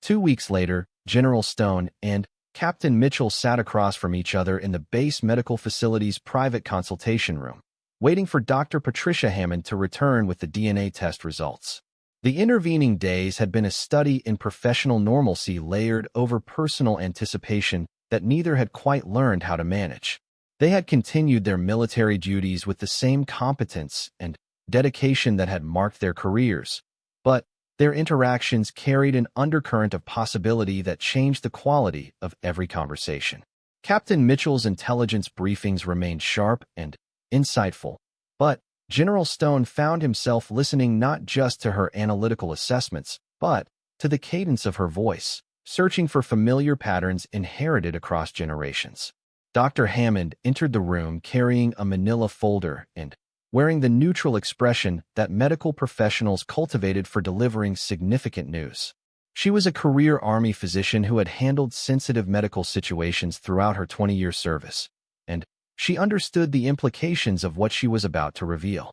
2 weeks later, General Stone and Captain Mitchell sat across from each other in the base medical facility's private consultation room, waiting for Dr. Patricia Hammond to return with the DNA test results. The intervening days had been a study in professional normalcy layered over personal anticipation that neither had quite learned how to manage. They had continued their military duties with the same competence and dedication that had marked their careers, but their interactions carried an undercurrent of possibility that changed the quality of every conversation. Captain Mitchell's intelligence briefings remained sharp and insightful, but General Stone found himself listening not just to her analytical assessments, but to the cadence of her voice, searching for familiar patterns inherited across generations. Dr. Hammond entered the room carrying a manila folder and wearing the neutral expression that medical professionals cultivated for delivering significant news. She was a career Army physician who had handled sensitive medical situations throughout her 20-year service, and she understood the implications of what she was about to reveal.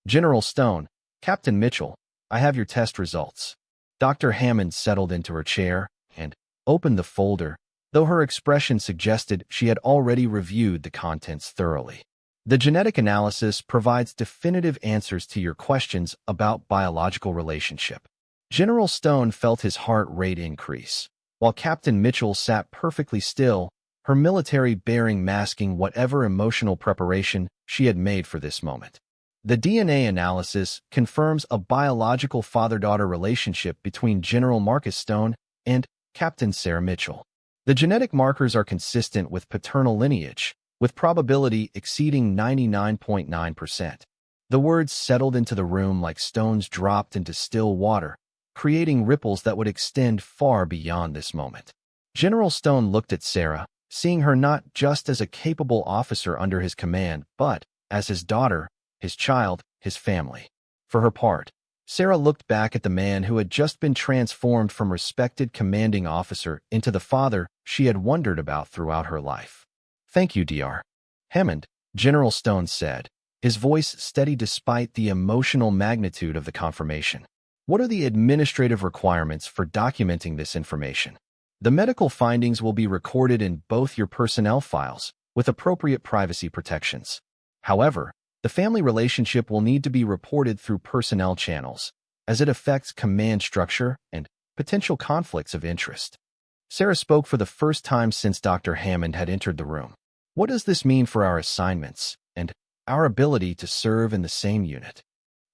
General Stone, Captain Mitchell, I have your test results. Dr. Hammond settled into her chair and opened the folder, though her expression suggested she had already reviewed the contents thoroughly. The genetic analysis provides definitive answers to your questions about biological relationship. General Stone felt his heart rate increase, while Captain Mitchell sat perfectly still, her military bearing masking whatever emotional preparation she had made for this moment. The DNA analysis confirms a biological father-daughter relationship between General Marcus Stone and Captain Sarah Mitchell. The genetic markers are consistent with paternal lineage, with probability exceeding 99.9%. The words settled into the room like stones dropped into still water, creating ripples that would extend far beyond this moment. General Stone looked at Sarah, seeing her not just as a capable officer under his command, but as his daughter, his child, his family. For her part, Sarah looked back at the man who had just been transformed from respected commanding officer into the father she had wondered about throughout her life. Thank you, Dr. Hammond, General Stone said, his voice steady despite the emotional magnitude of the confirmation. What are the administrative requirements for documenting this information? The medical findings will be recorded in both your personnel files, with appropriate privacy protections. However, the family relationship will need to be reported through personnel channels, as it affects command structure and potential conflicts of interest. Sarah spoke for the first time since Dr. Hammond had entered the room. What does this mean for our assignments and our ability to serve in the same unit?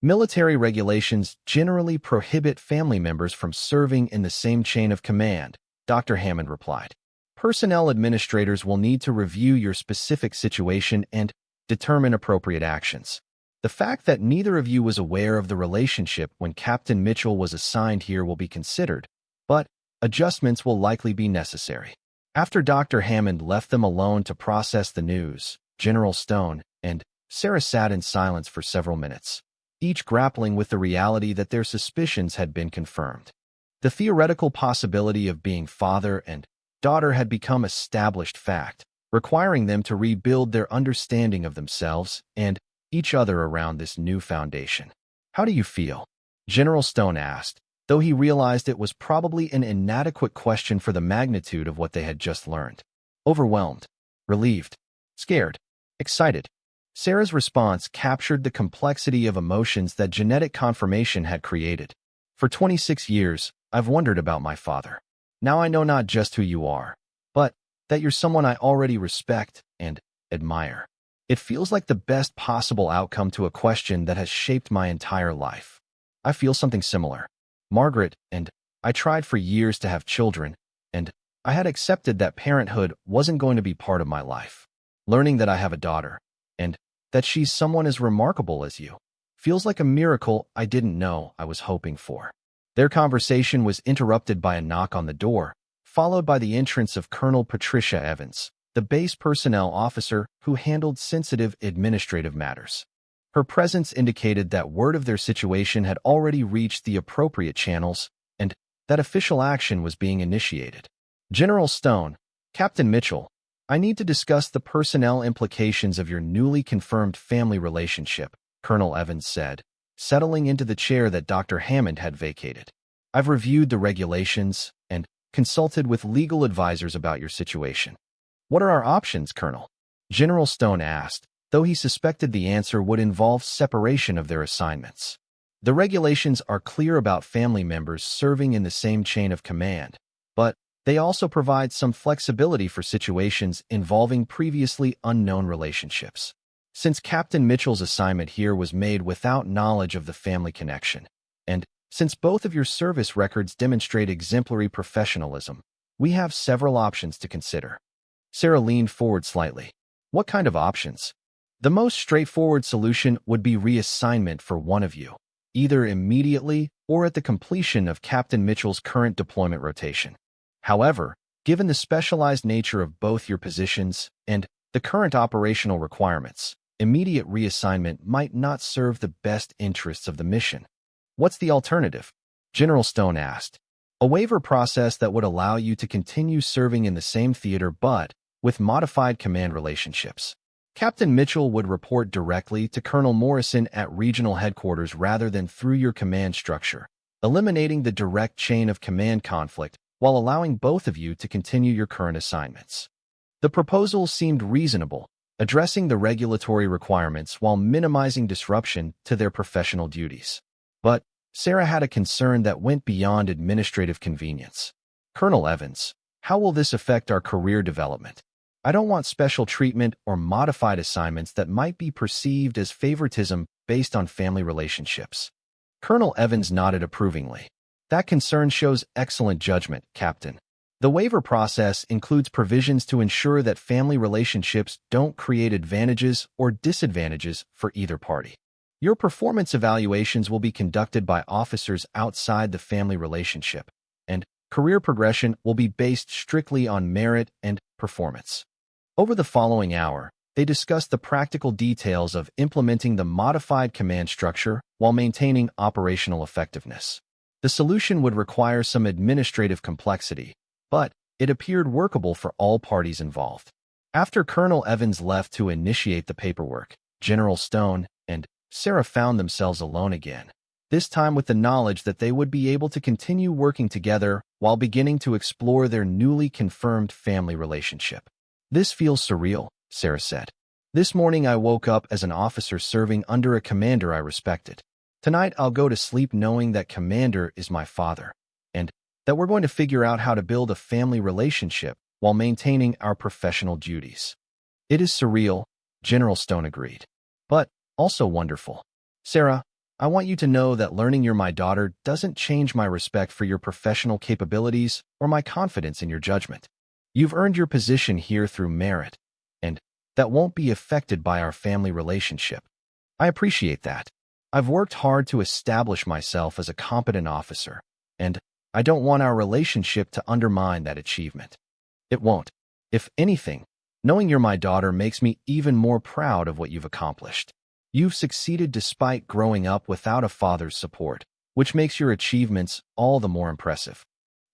Military regulations generally prohibit family members from serving in the same chain of command, Dr. Hammond replied. Personnel administrators will need to review your specific situation and determine appropriate actions. The fact that neither of you was aware of the relationship when Captain Mitchell was assigned here will be considered, but adjustments will likely be necessary. After Dr. Hammond left them alone to process the news, General Stone and Sarah sat in silence for several minutes, each grappling with the reality that their suspicions had been confirmed. The theoretical possibility of being father and daughter had become established fact, requiring them to rebuild their understanding of themselves and each other around this new foundation. How do you feel? General Stone asked, though he realized it was probably an inadequate question for the magnitude of what they had just learned. Overwhelmed, relieved, scared, excited. Sarah's response captured the complexity of emotions that genetic confirmation had created. For 26 years, I've wondered about my father. Now I know not just who you are, but that you're someone I already respect and admire. It feels like the best possible outcome to a question that has shaped my entire life. I feel something similar. Margaret and I tried for years to have children, and I had accepted that parenthood wasn't going to be part of my life. Learning that I have a daughter, and that she's someone as remarkable as you, feels like a miracle I didn't know I was hoping for. Their conversation was interrupted by a knock on the door, followed by the entrance of Colonel Patricia Evans, the base personnel officer who handled sensitive administrative matters. Her presence indicated that word of their situation had already reached the appropriate channels and that official action was being initiated. General Stone, Captain Mitchell, I need to discuss the personnel implications of your newly confirmed family relationship, Colonel Evans said, settling into the chair that Dr. Hammond had vacated. I've reviewed the regulations and consulted with legal advisors about your situation. What are our options, Colonel? General Stone asked, though he suspected the answer would involve separation of their assignments. The regulations are clear about family members serving in the same chain of command, but they also provide some flexibility for situations involving previously unknown relationships. Since Captain Mitchell's assignment here was made without knowledge of the family connection, and since both of your service records demonstrate exemplary professionalism, we have several options to consider. Sarah leaned forward slightly. What kind of options? The most straightforward solution would be reassignment for one of you, either immediately or at the completion of Captain Mitchell's current deployment rotation. However, given the specialized nature of both your positions and the current operational requirements, immediate reassignment might not serve the best interests of the mission. What's the alternative? General Stone asked. A waiver process that would allow you to continue serving in the same theater but with modified command relationships. Captain Mitchell would report directly to Colonel Morrison at regional headquarters rather than through your command structure, eliminating the direct chain of command conflict while allowing both of you to continue your current assignments. The proposal seemed reasonable, addressing the regulatory requirements while minimizing disruption to their professional duties. But Sarah had a concern that went beyond administrative convenience. Colonel Evans, how will this affect our career development? I don't want special treatment or modified assignments that might be perceived as favoritism based on family relationships. Colonel Evans nodded approvingly. That concern shows excellent judgment, Captain. The waiver process includes provisions to ensure that family relationships don't create advantages or disadvantages for either party. Your performance evaluations will be conducted by officers outside the family relationship, and career progression will be based strictly on merit and performance. Over the following hour, they discussed the practical details of implementing the modified command structure while maintaining operational effectiveness. The solution would require some administrative complexity, but it appeared workable for all parties involved. After Colonel Evans left to initiate the paperwork, General Stone and Sarah found themselves alone again, this time with the knowledge that they would be able to continue working together while beginning to explore their newly confirmed family relationship. This feels surreal, Sarah said. This morning I woke up as an officer serving under a commander I respected. Tonight I'll go to sleep knowing that commander is my father, and that we're going to figure out how to build a family relationship while maintaining our professional duties. It is surreal, General Stone agreed, but also wonderful. Sarah, I want you to know that learning you're my daughter doesn't change my respect for your professional capabilities or my confidence in your judgment. You've earned your position here through merit, and that won't be affected by our family relationship. I appreciate that. I've worked hard to establish myself as a competent officer, and I don't want our relationship to undermine that achievement. It won't. If anything, knowing you're my daughter makes me even more proud of what you've accomplished. You've succeeded despite growing up without a father's support, which makes your achievements all the more impressive.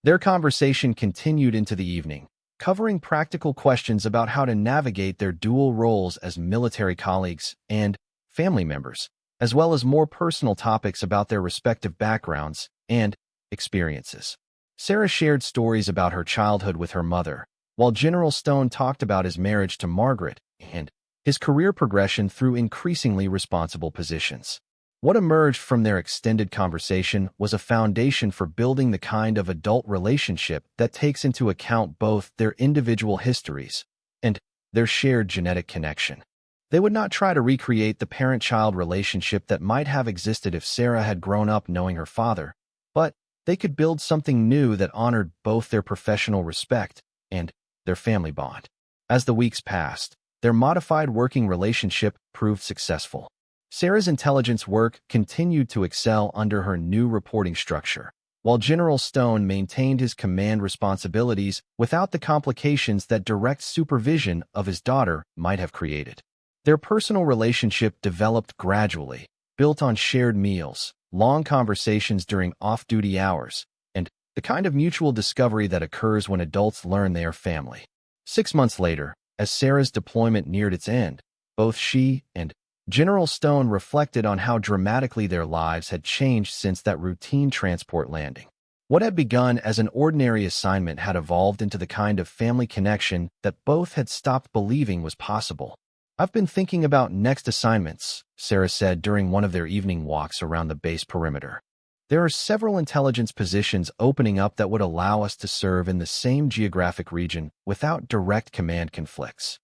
Their conversation continued into the evening, covering practical questions about how to navigate their dual roles as military colleagues and family members, as well as more personal topics about their respective backgrounds and experiences. Sarah shared stories about her childhood with her mother, while General Stone talked about his marriage to Margaret and his career progression through increasingly responsible positions. What emerged from their extended conversation was a foundation for building the kind of adult relationship that takes into account both their individual histories and their shared genetic connection. They would not try to recreate the parent-child relationship that might have existed if Sarah had grown up knowing her father, but they could build something new that honored both their professional respect and their family bond. As the weeks passed, their modified working relationship proved successful. Sarah's intelligence work continued to excel under her new reporting structure, while General Stone maintained his command responsibilities without the complications that direct supervision of his daughter might have created. Their personal relationship developed gradually, built on shared meals, long conversations during off-duty hours, and the kind of mutual discovery that occurs when adults learn they are family. 6 months later, as Sarah's deployment neared its end, both she and General Stone reflected on how dramatically their lives had changed since that routine transport landing. What had begun as an ordinary assignment had evolved into the kind of family connection that both had stopped believing was possible. "I've been thinking about next assignments," Sarah said during one of their evening walks around the base perimeter. "There are several intelligence positions opening up that would allow us to serve in the same geographic region without direct command conflicts."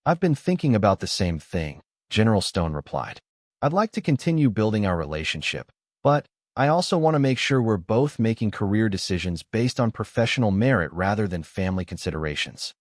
"I've been thinking about the same thing," General Stone replied. "I'd like to continue building our relationship, but I also want to make sure we're both making career decisions based on professional merit rather than family considerations.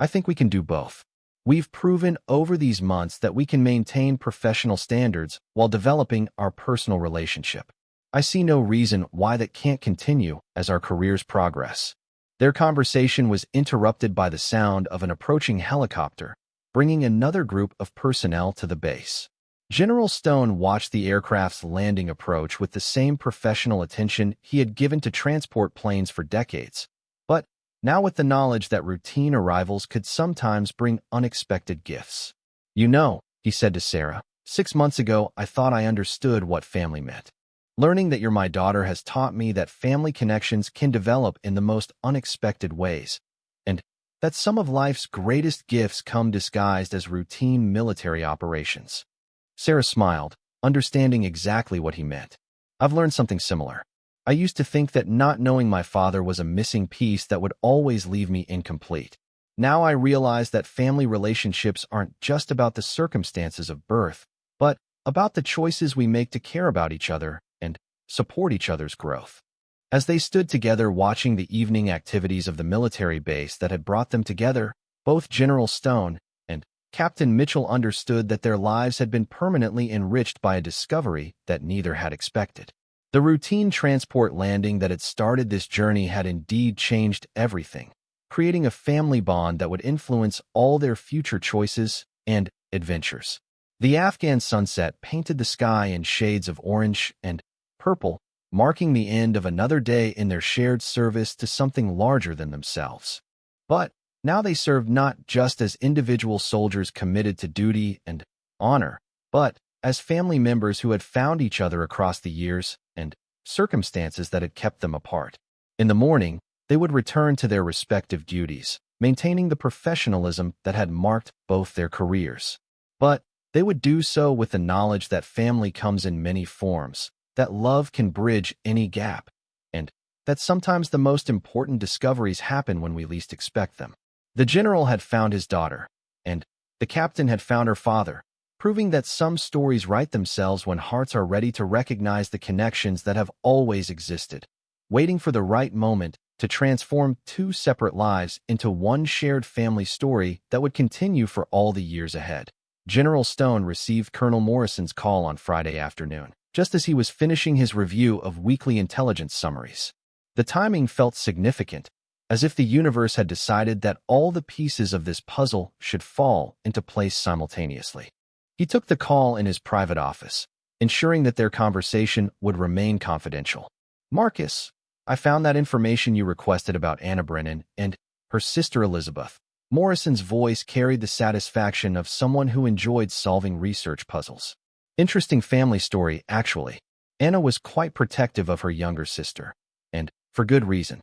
I think we can do both. We've proven over these months that we can maintain professional standards while developing our personal relationship. I see no reason why that can't continue as our careers progress." Their conversation was interrupted by the sound of an approaching helicopter, bringing another group of personnel to the base. General Stone watched the aircraft's landing approach with the same professional attention he had given to transport planes for decades, but now with the knowledge that routine arrivals could sometimes bring unexpected gifts. "You know," he said to Sarah, "6 months ago I thought I understood what family meant. Learning that you're my daughter has taught me that family connections can develop in the most unexpected ways, and that some of life's greatest gifts come disguised as routine military operations." Sarah smiled, understanding exactly what he meant. "I've learned something similar. I used to think that not knowing my father was a missing piece that would always leave me incomplete. Now I realize that family relationships aren't just about the circumstances of birth, but about the choices we make to care about each other and support each other's growth." As they stood together watching the evening activities of the military base that had brought them together, both General Stone and Captain Mitchell understood that their lives had been permanently enriched by a discovery that neither had expected. The routine transport landing that had started this journey had indeed changed everything, creating a family bond that would influence all their future choices and adventures. The Afghan sunset painted the sky in shades of orange and purple, marking the end of another day in their shared service to something larger than themselves. But now they served not just as individual soldiers committed to duty and honor, but as family members who had found each other across the years and circumstances that had kept them apart. In the morning, they would return to their respective duties, maintaining the professionalism that had marked both their careers. But they would do so with the knowledge that family comes in many forms, that love can bridge any gap, and that sometimes the most important discoveries happen when we least expect them. The general had found his daughter, and the captain had found her father, proving that some stories write themselves when hearts are ready to recognize the connections that have always existed, waiting for the right moment to transform two separate lives into one shared family story that would continue for all the years ahead. General Stone received Colonel Morrison's call on Friday afternoon, just as he was finishing his review of weekly intelligence summaries. The timing felt significant, as if the universe had decided that all the pieces of this puzzle should fall into place simultaneously. He took the call in his private office, ensuring that their conversation would remain confidential. "Marcus, I found that information you requested about Anna Brennan and her sister Elizabeth." Morrison's voice carried the satisfaction of someone who enjoyed solving research puzzles. "Interesting family story, actually. Anna was quite protective of her younger sister, and for good reason."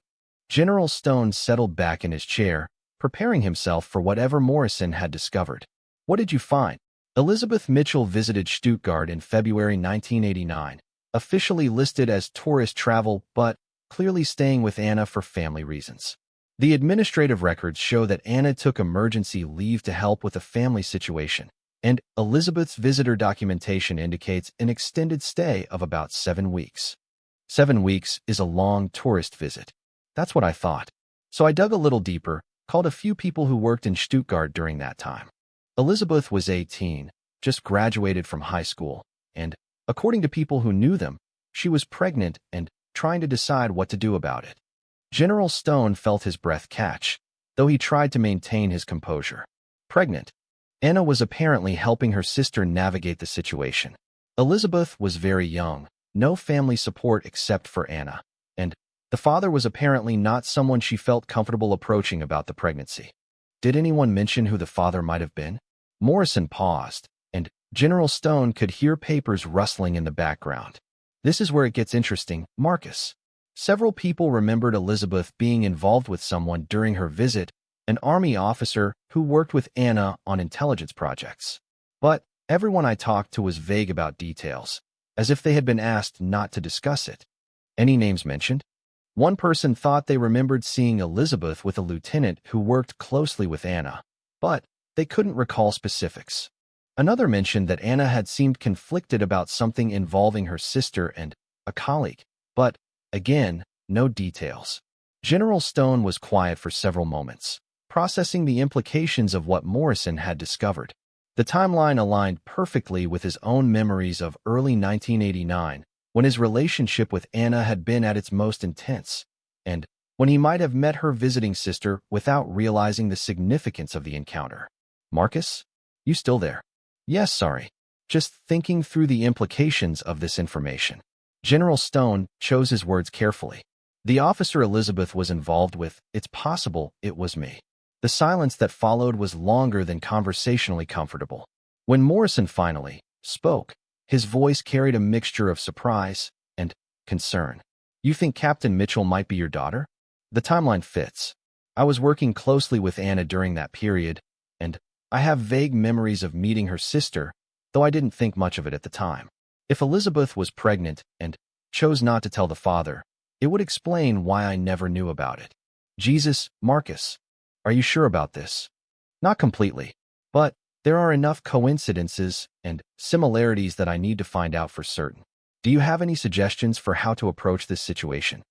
General Stone settled back in his chair, preparing himself for whatever Morrison had discovered. "What did you find?" Elizabeth Mitchell visited Stuttgart in February 1989, officially listed as tourist travel but clearly staying with Anna for family reasons. The administrative records show that Anna took emergency leave to help with a family situation, and Elizabeth's visitor documentation indicates an extended stay of about 7 weeks. 7 weeks is a long tourist visit. That's what I thought. So I dug a little deeper, called a few people who worked in Stuttgart during that time. Elizabeth was 18, just graduated from high school, and, according to people who knew them, she was pregnant and trying to decide what to do about it. General Stone felt his breath catch, though he tried to maintain his composure. Pregnant. Anna was apparently helping her sister navigate the situation. Elizabeth was very young, no family support except for Anna, and the father was apparently not someone she felt comfortable approaching about the pregnancy. Did anyone mention who the father might have been? Morrison paused, and General Stone could hear papers rustling in the background. "This is where it gets interesting, Marcus." Several people remembered Elizabeth being involved with someone during her visit, an army officer who worked with Anna on intelligence projects. But everyone I talked to was vague about details, as if they had been asked not to discuss it. Any names mentioned? One person thought they remembered seeing Elizabeth with a lieutenant who worked closely with Anna, but they couldn't recall specifics. Another mentioned that Anna had seemed conflicted about something involving her sister and a colleague, but, again, no details. General Stone was quiet for several moments, processing the implications of what Morrison had discovered. The timeline aligned perfectly with his own memories of early 1989, when his relationship with Anna had been at its most intense, and when he might have met her visiting sister without realizing the significance of the encounter. "Marcus? You still there?" "Yes, sorry. Just thinking through the implications of this information." General Stone chose his words carefully. "The officer Elizabeth was involved with, it's possible it was me." The silence that followed was longer than conversationally comfortable. When Morrison finally spoke, his voice carried a mixture of surprise and concern. "You think Captain Mitchell might be your daughter?" "The timeline fits. I was working closely with Anna during that period, and I have vague memories of meeting her sister, though I didn't think much of it at the time. If Elizabeth was pregnant and chose not to tell the father, it would explain why I never knew about it." "Jesus, Marcus, are you sure about this?" "Not completely, but there are enough coincidences and similarities that I need to find out for certain. Do you have any suggestions for how to approach this situation?"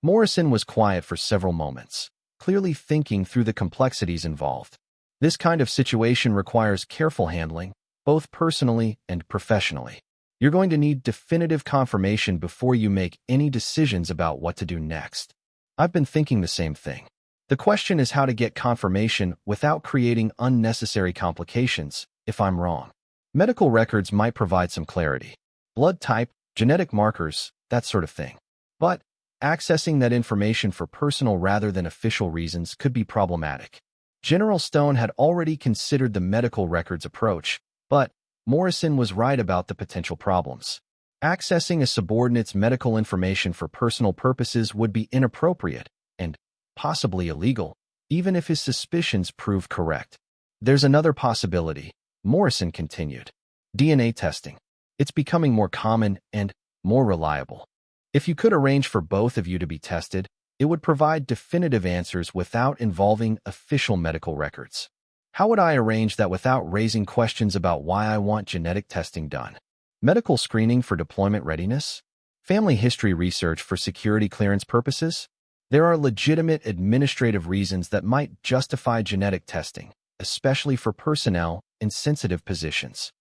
Morrison was quiet for several moments, clearly thinking through the complexities involved. This kind of situation requires careful handling, both personally and professionally. You're going to need definitive confirmation before you make any decisions about what to do next. "I've been thinking the same thing. The question is how to get confirmation without creating unnecessary complications. If I'm wrong, medical records might provide some clarity. Blood type, genetic markers, that sort of thing. But accessing that information for personal rather than official reasons could be problematic." General Stone had already considered the medical records approach, but Morrison was right about the potential problems. Accessing a subordinate's medical information for personal purposes would be inappropriate and possibly illegal, even if his suspicions proved correct. "There's another possibility," Morrison continued. "DNA testing. It's becoming more common and more reliable. If you could arrange for both of you to be tested, it would provide definitive answers without involving official medical records." "How would I arrange that without raising questions about why I want genetic testing done?" "Medical screening for deployment readiness? Family history research for security clearance purposes? There are legitimate administrative reasons that might justify genetic testing, especially for personnel in sensitive positions."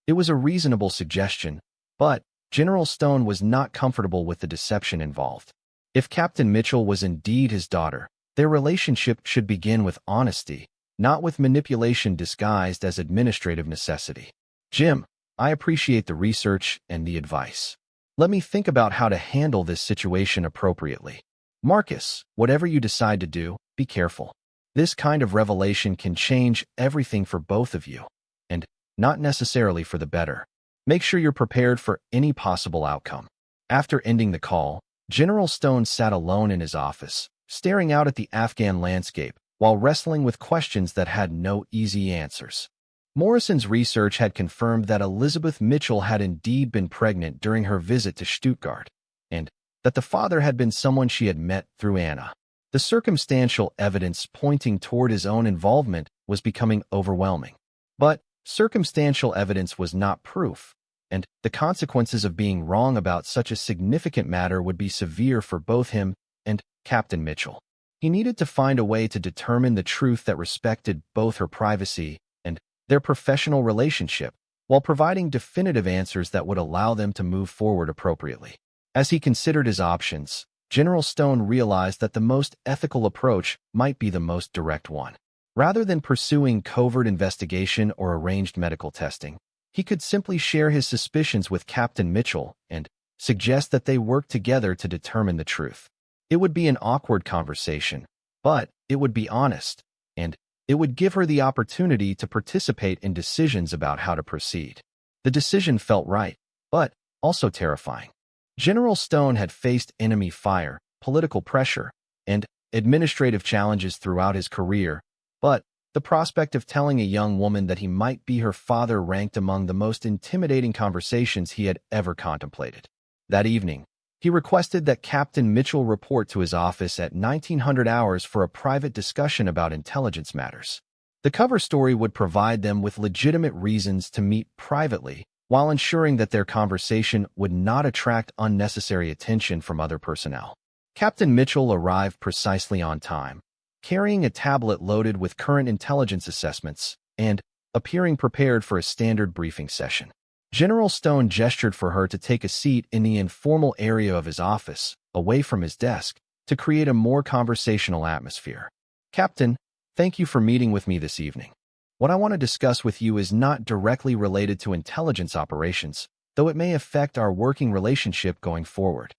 It was a reasonable suggestion, but General Stone was not comfortable with the deception involved. If Captain Mitchell was indeed his daughter, their relationship should begin with honesty, not with manipulation disguised as administrative necessity. "Jim, I appreciate the research and the advice. Let me think about how to handle this situation appropriately. Marcus, whatever you decide to do, be careful. This kind of revelation can change everything for both of you, and not necessarily for the better. Make sure you're prepared for any possible outcome." After ending the call, General Stone sat alone in his office, staring out at the Afghan landscape while wrestling with questions that had no easy answers. Morrison's research had confirmed that Elizabeth Mitchell had indeed been pregnant during her visit to Stuttgart, and that the father had been someone she had met through Anna. The circumstantial evidence pointing toward his own involvement was becoming overwhelming. But circumstantial evidence was not proof, and the consequences of being wrong about such a significant matter would be severe for both him and Captain Mitchell. He needed to find a way to determine the truth that respected both her privacy and their professional relationship, while providing definitive answers that would allow them to move forward appropriately. As he considered his options, General Stone realized that the most ethical approach might be the most direct one. Rather than pursuing covert investigation or arranged medical testing, he could simply share his suspicions with Captain Mitchell and suggest that they work together to determine the truth. It would be an awkward conversation, but it would be honest, and it would give her the opportunity to participate in decisions about how to proceed. The decision felt right, but also terrifying. General Stone had faced enemy fire, political pressure, and administrative challenges throughout his career, but the prospect of telling a young woman that he might be her father ranked among the most intimidating conversations he had ever contemplated. That evening, he requested that Captain Mitchell report to his office at 1900 hours for a private discussion about intelligence matters. The cover story would provide them with legitimate reasons to meet privately, while ensuring that their conversation would not attract unnecessary attention from other personnel. Captain Mitchell arrived precisely on time, carrying a tablet loaded with current intelligence assessments and appearing prepared for a standard briefing session. General Stone gestured for her to take a seat in the informal area of his office, away from his desk, to create a more conversational atmosphere. "Captain, thank you for meeting with me this evening. What I want to discuss with you is not directly related to intelligence operations, though it may affect our working relationship going forward."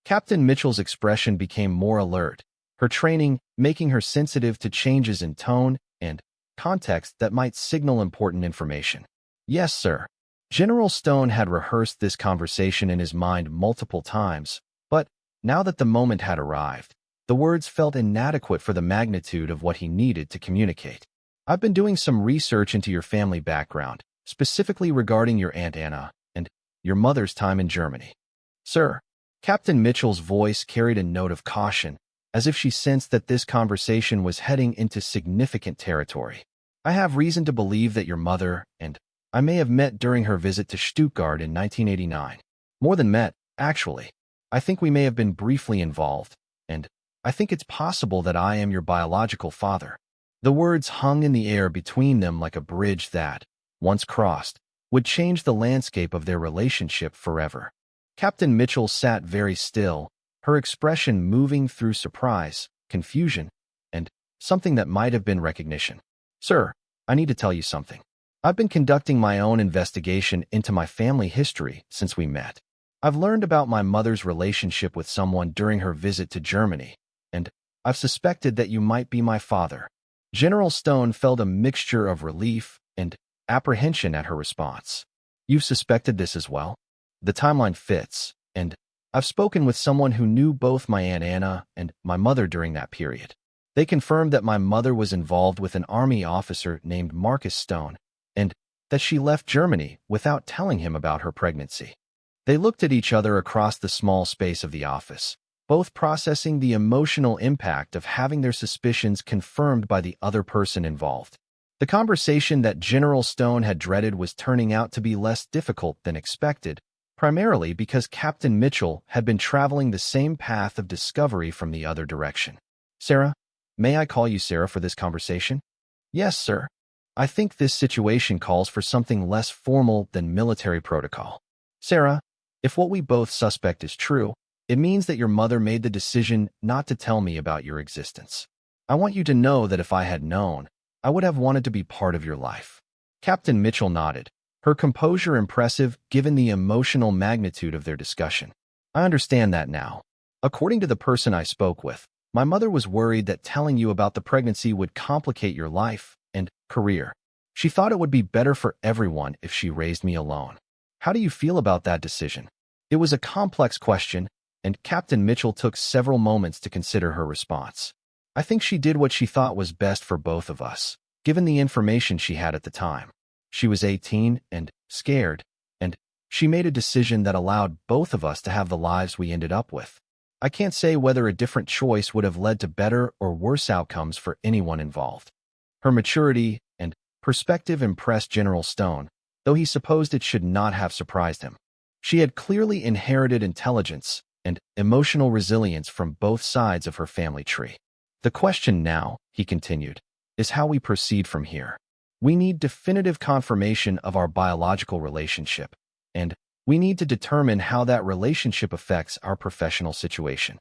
Captain Mitchell's expression became more alert, her training making her sensitive to changes in tone and context that might signal important information. "Yes, sir." General Stone had rehearsed this conversation in his mind multiple times, but now that the moment had arrived, the words felt inadequate for the magnitude of what he needed to communicate. "I've been doing some research into your family background, specifically regarding your Aunt Anna and your mother's time in Germany." "Sir." Captain Mitchell's voice carried a note of caution, as if she sensed that this conversation was heading into significant territory. "I have reason to believe that your mother and I may have met during her visit to Stuttgart in 1989. More than met, actually. I think we may have been briefly involved, and I think it's possible that I am your biological father." The words hung in the air between them like a bridge that, once crossed, would change the landscape of their relationship forever. Captain Mitchell sat very still, her expression moving through surprise, confusion, and something that might have been recognition. "Sir, I need to tell you something. I've been conducting my own investigation into my family history since we met. I've learned about my mother's relationship with someone during her visit to Germany, and I've suspected that you might be my father." General Stone felt a mixture of relief and apprehension at her response. "You've suspected this as well? The timeline fits, and I've spoken with someone who knew both my Aunt Anna and my mother during that period. They confirmed that my mother was involved with an army officer named Marcus Stone, and that she left Germany without telling him about her pregnancy." They looked at each other across the small space of the office, both processing the emotional impact of having their suspicions confirmed by the other person involved. The conversation that General Stone had dreaded was turning out to be less difficult than expected, primarily because Captain Mitchell had been traveling the same path of discovery from the other direction. "Sarah, may I call you Sarah for this conversation?" "Yes, sir. I think this situation calls for something less formal than military protocol. Sarah, if what we both suspect is true, it means that your mother made the decision not to tell me about your existence. I want you to know that if I had known, I would have wanted to be part of your life." Captain Mitchell nodded, her composure impressive given the emotional magnitude of their discussion. "I understand that now. According to the person I spoke with, my mother was worried that telling you about the pregnancy would complicate your life and career. She thought it would be better for everyone if she raised me alone. How do you feel about that decision?" It was a complex question, and Captain Mitchell took several moments to consider her response. "I think she did what she thought was best for both of us, given the information she had at the time. She was 18 and scared, and she made a decision that allowed both of us to have the lives we ended up with. I can't say whether a different choice would have led to better or worse outcomes for anyone involved." Her maturity and perspective impressed General Stone, though he supposed it should not have surprised him. She had clearly inherited intelligence and emotional resilience from both sides of her family tree. "The question now," he continued, "is how we proceed from here. We need definitive confirmation of our biological relationship, and we need to determine how that relationship affects our professional situation."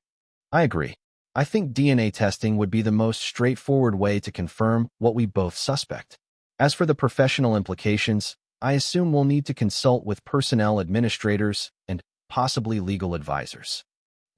"I agree. I think DNA testing would be the most straightforward way to confirm what we both suspect. As for the professional implications, I assume we'll need to consult with personnel administrators and possibly legal advisors.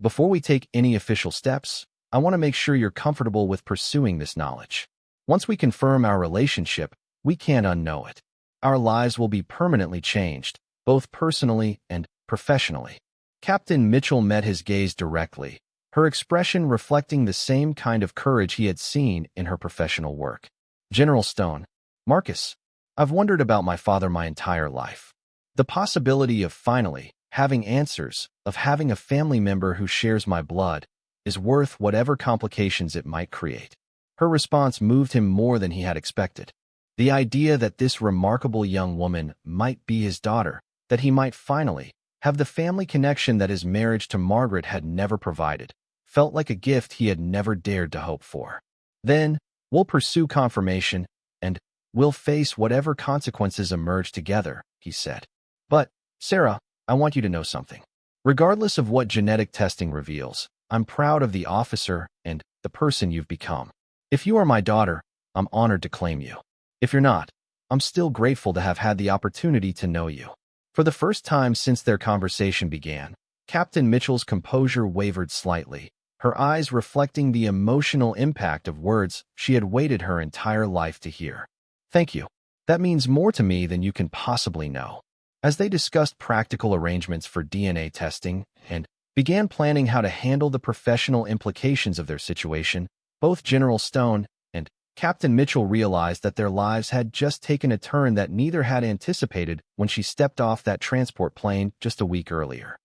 Before we take any official steps, I want to make sure you're comfortable with pursuing this knowledge. Once we confirm our relationship, we can't unknow it. Our lives will be permanently changed, both personally and professionally." Captain Mitchell met his gaze directly, her expression reflecting the same kind of courage he had seen in her professional work. General Stone, Marcus, I've wondered about my father my entire life. The possibility of finally having answers, of having a family member who shares my blood, is worth whatever complications it might create. Her response moved him more than he had expected. The idea that this remarkable young woman might be his daughter, that he might finally have the family connection that his marriage to Margaret had never provided, felt like a gift he had never dared to hope for. Then, we'll pursue confirmation, and we'll face whatever consequences emerge together, he said. But, Sarah, I want you to know something. Regardless of what genetic testing reveals, I'm proud of the officer and the person you've become. If you are my daughter, I'm honored to claim you. If you're not, I'm still grateful to have had the opportunity to know you. For the first time since their conversation began, Captain Mitchell's composure wavered slightly, her eyes reflecting the emotional impact of words she had waited her entire life to hear. Thank you. That means more to me than you can possibly know. As they discussed practical arrangements for DNA testing and began planning how to handle the professional implications of their situation, both General Stone and Captain Mitchell realized that their lives had just taken a turn that neither had anticipated when she stepped off that transport plane just a week earlier.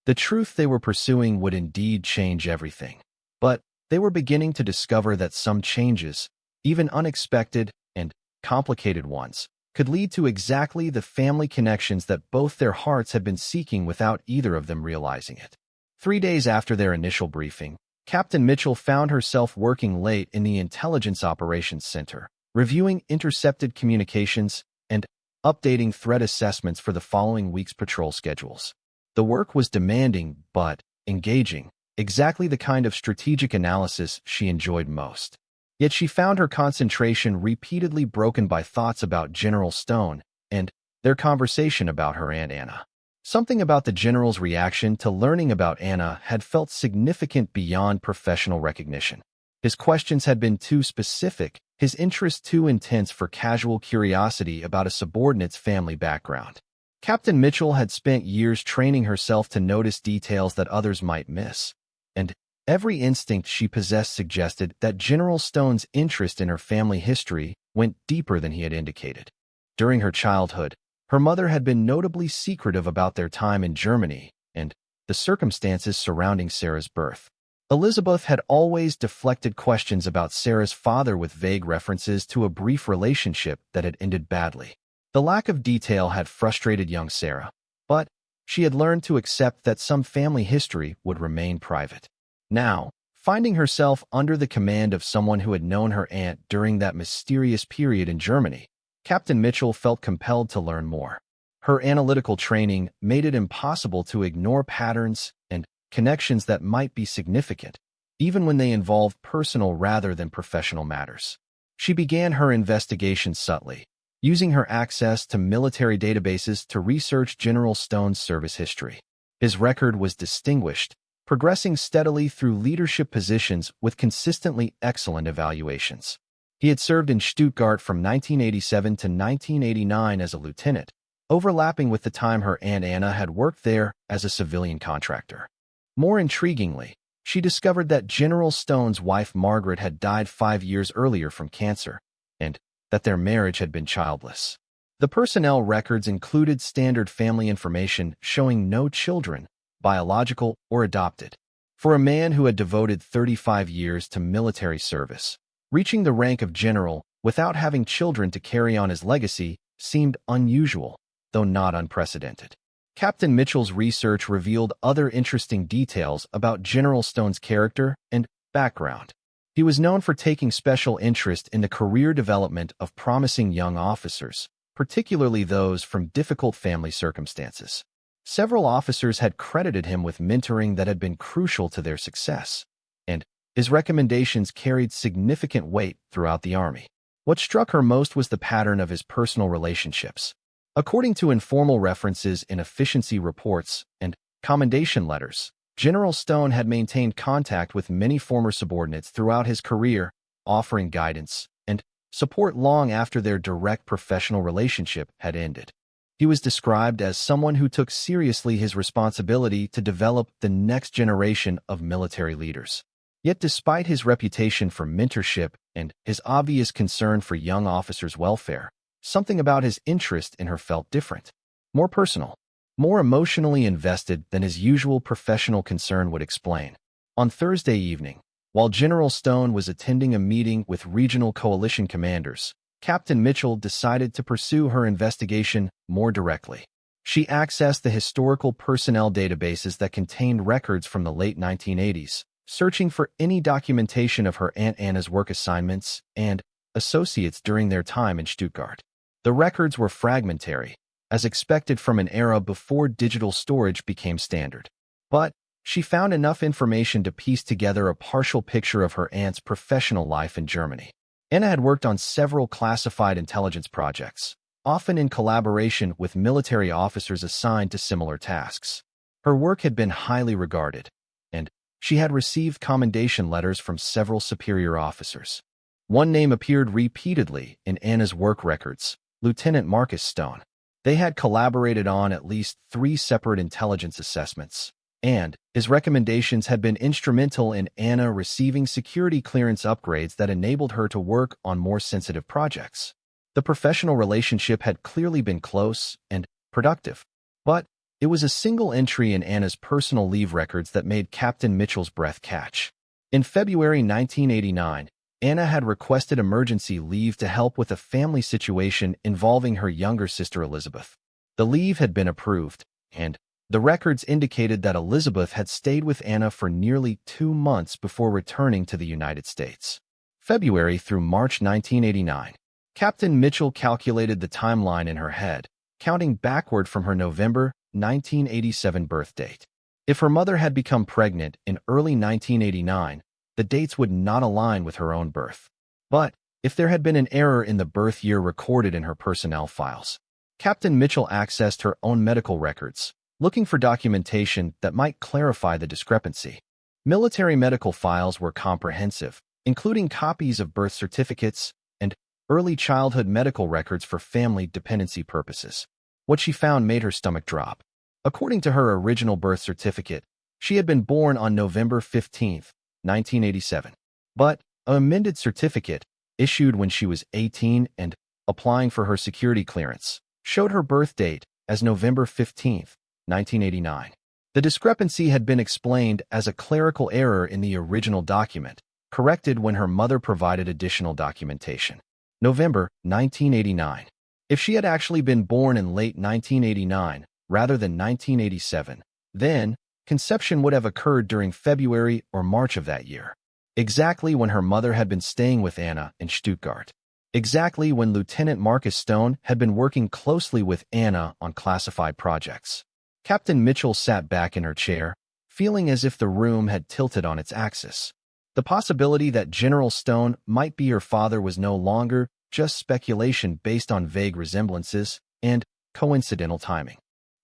The truth they were pursuing would indeed change everything. But they were beginning to discover that some changes, even unexpected and complicated ones, could lead to exactly the family connections that both their hearts had been seeking without either of them realizing it. 3 days after their initial briefing, Captain Mitchell found herself working late in the Intelligence Operations Center, reviewing intercepted communications and updating threat assessments for the following week's patrol schedules. The work was demanding but engaging, exactly the kind of strategic analysis she enjoyed most. Yet she found her concentration repeatedly broken by thoughts about General Stone and their conversation about her Aunt Anna. Something about the General's reaction to learning about Anna had felt significant beyond professional recognition. His questions had been too specific, his interest too intense for casual curiosity about a subordinate's family background. Captain Mitchell had spent years training herself to notice details that others might miss, and every instinct she possessed suggested that General Stone's interest in her family history went deeper than he had indicated. During her childhood, her mother had been notably secretive about their time in Germany and the circumstances surrounding Sarah's birth. Elizabeth had always deflected questions about Sarah's father with vague references to a brief relationship that had ended badly. The lack of detail had frustrated young Sarah, but she had learned to accept that some family history would remain private. Now, finding herself under the command of someone who had known her aunt during that mysterious period in Germany, Captain Mitchell felt compelled to learn more. Her analytical training made it impossible to ignore patterns and connections that might be significant, even when they involved personal rather than professional matters. She began her investigation subtly, using her access to military databases to research General Stone's service history. His record was distinguished, progressing steadily through leadership positions with consistently excellent evaluations. He had served in Stuttgart from 1987 to 1989 as a lieutenant, overlapping with the time her Aunt Anna had worked there as a civilian contractor. More intriguingly, she discovered that General Stone's wife Margaret had died 5 years earlier from cancer, and that their marriage had been childless. The personnel records included standard family information showing no children, biological or adopted. For a man who had devoted 35 years to military service, reaching the rank of general without having children to carry on his legacy seemed unusual, though not unprecedented. Captain Mitchell's research revealed other interesting details about General Stone's character and background. He was known for taking special interest in the career development of promising young officers, particularly those from difficult family circumstances. Several officers had credited him with mentoring that had been crucial to their success, and his recommendations carried significant weight throughout the Army. What struck her most was the pattern of his personal relationships. According to informal references in efficiency reports and commendation letters, General Stone had maintained contact with many former subordinates throughout his career, offering guidance and support long after their direct professional relationship had ended. He was described as someone who took seriously his responsibility to develop the next generation of military leaders. Yet despite his reputation for mentorship and his obvious concern for young officers' welfare, something about his interest in her felt different, more personal, more emotionally invested than his usual professional concern would explain. On Thursday evening, while General Stone was attending a meeting with regional coalition commanders, Captain Mitchell decided to pursue her investigation more directly. She accessed the historical personnel databases that contained records from the late 1980s, searching for any documentation of her Aunt Anna's work assignments and associates during their time in Stuttgart. The records were fragmentary, as expected from an era before digital storage became standard. But she found enough information to piece together a partial picture of her aunt's professional life in Germany. Anna had worked on several classified intelligence projects, often in collaboration with military officers assigned to similar tasks. Her work had been highly regarded, and she had received commendation letters from several superior officers. One name appeared repeatedly in Anna's work records: Lieutenant Marcus Stone. They had collaborated on at least 3 separate intelligence assessments, and his recommendations had been instrumental in Anna receiving security clearance upgrades that enabled her to work on more sensitive projects. The professional relationship had clearly been close and productive, but it was a single entry in Anna's personal leave records that made Captain Mitchell's breath catch. In February 1989, Anna had requested emergency leave to help with a family situation involving her younger sister Elizabeth. The leave had been approved, and the records indicated that Elizabeth had stayed with Anna for nearly 2 months before returning to the United States. February through March 1989. Captain Mitchell calculated the timeline in her head, counting backward from her November 1987 birth date. If her mother had become pregnant in early 1989, the dates would not align with her own birth. But if there had been an error in the birth year recorded in her personnel files, Captain Mitchell accessed her own medical records, looking for documentation that might clarify the discrepancy. Military medical files were comprehensive, including copies of birth certificates and early childhood medical records for family dependency purposes. What she found made her stomach drop. According to her original birth certificate, she had been born on November 15, 1987. But an amended certificate, issued when she was 18 and applying for her security clearance, showed her birth date as November 15, 1989. The discrepancy had been explained as a clerical error in the original document, corrected when her mother provided additional documentation. November 1989. If she had actually been born in late 1989 rather than 1987, then conception would have occurred during February or March of that year, exactly when her mother had been staying with Anna in Stuttgart, exactly when Lieutenant Marcus Stone had been working closely with Anna on classified projects. Captain Mitchell sat back in her chair, feeling as if the room had tilted on its axis. The possibility that General Stone might be her father was no longer just speculation based on vague resemblances and coincidental timing.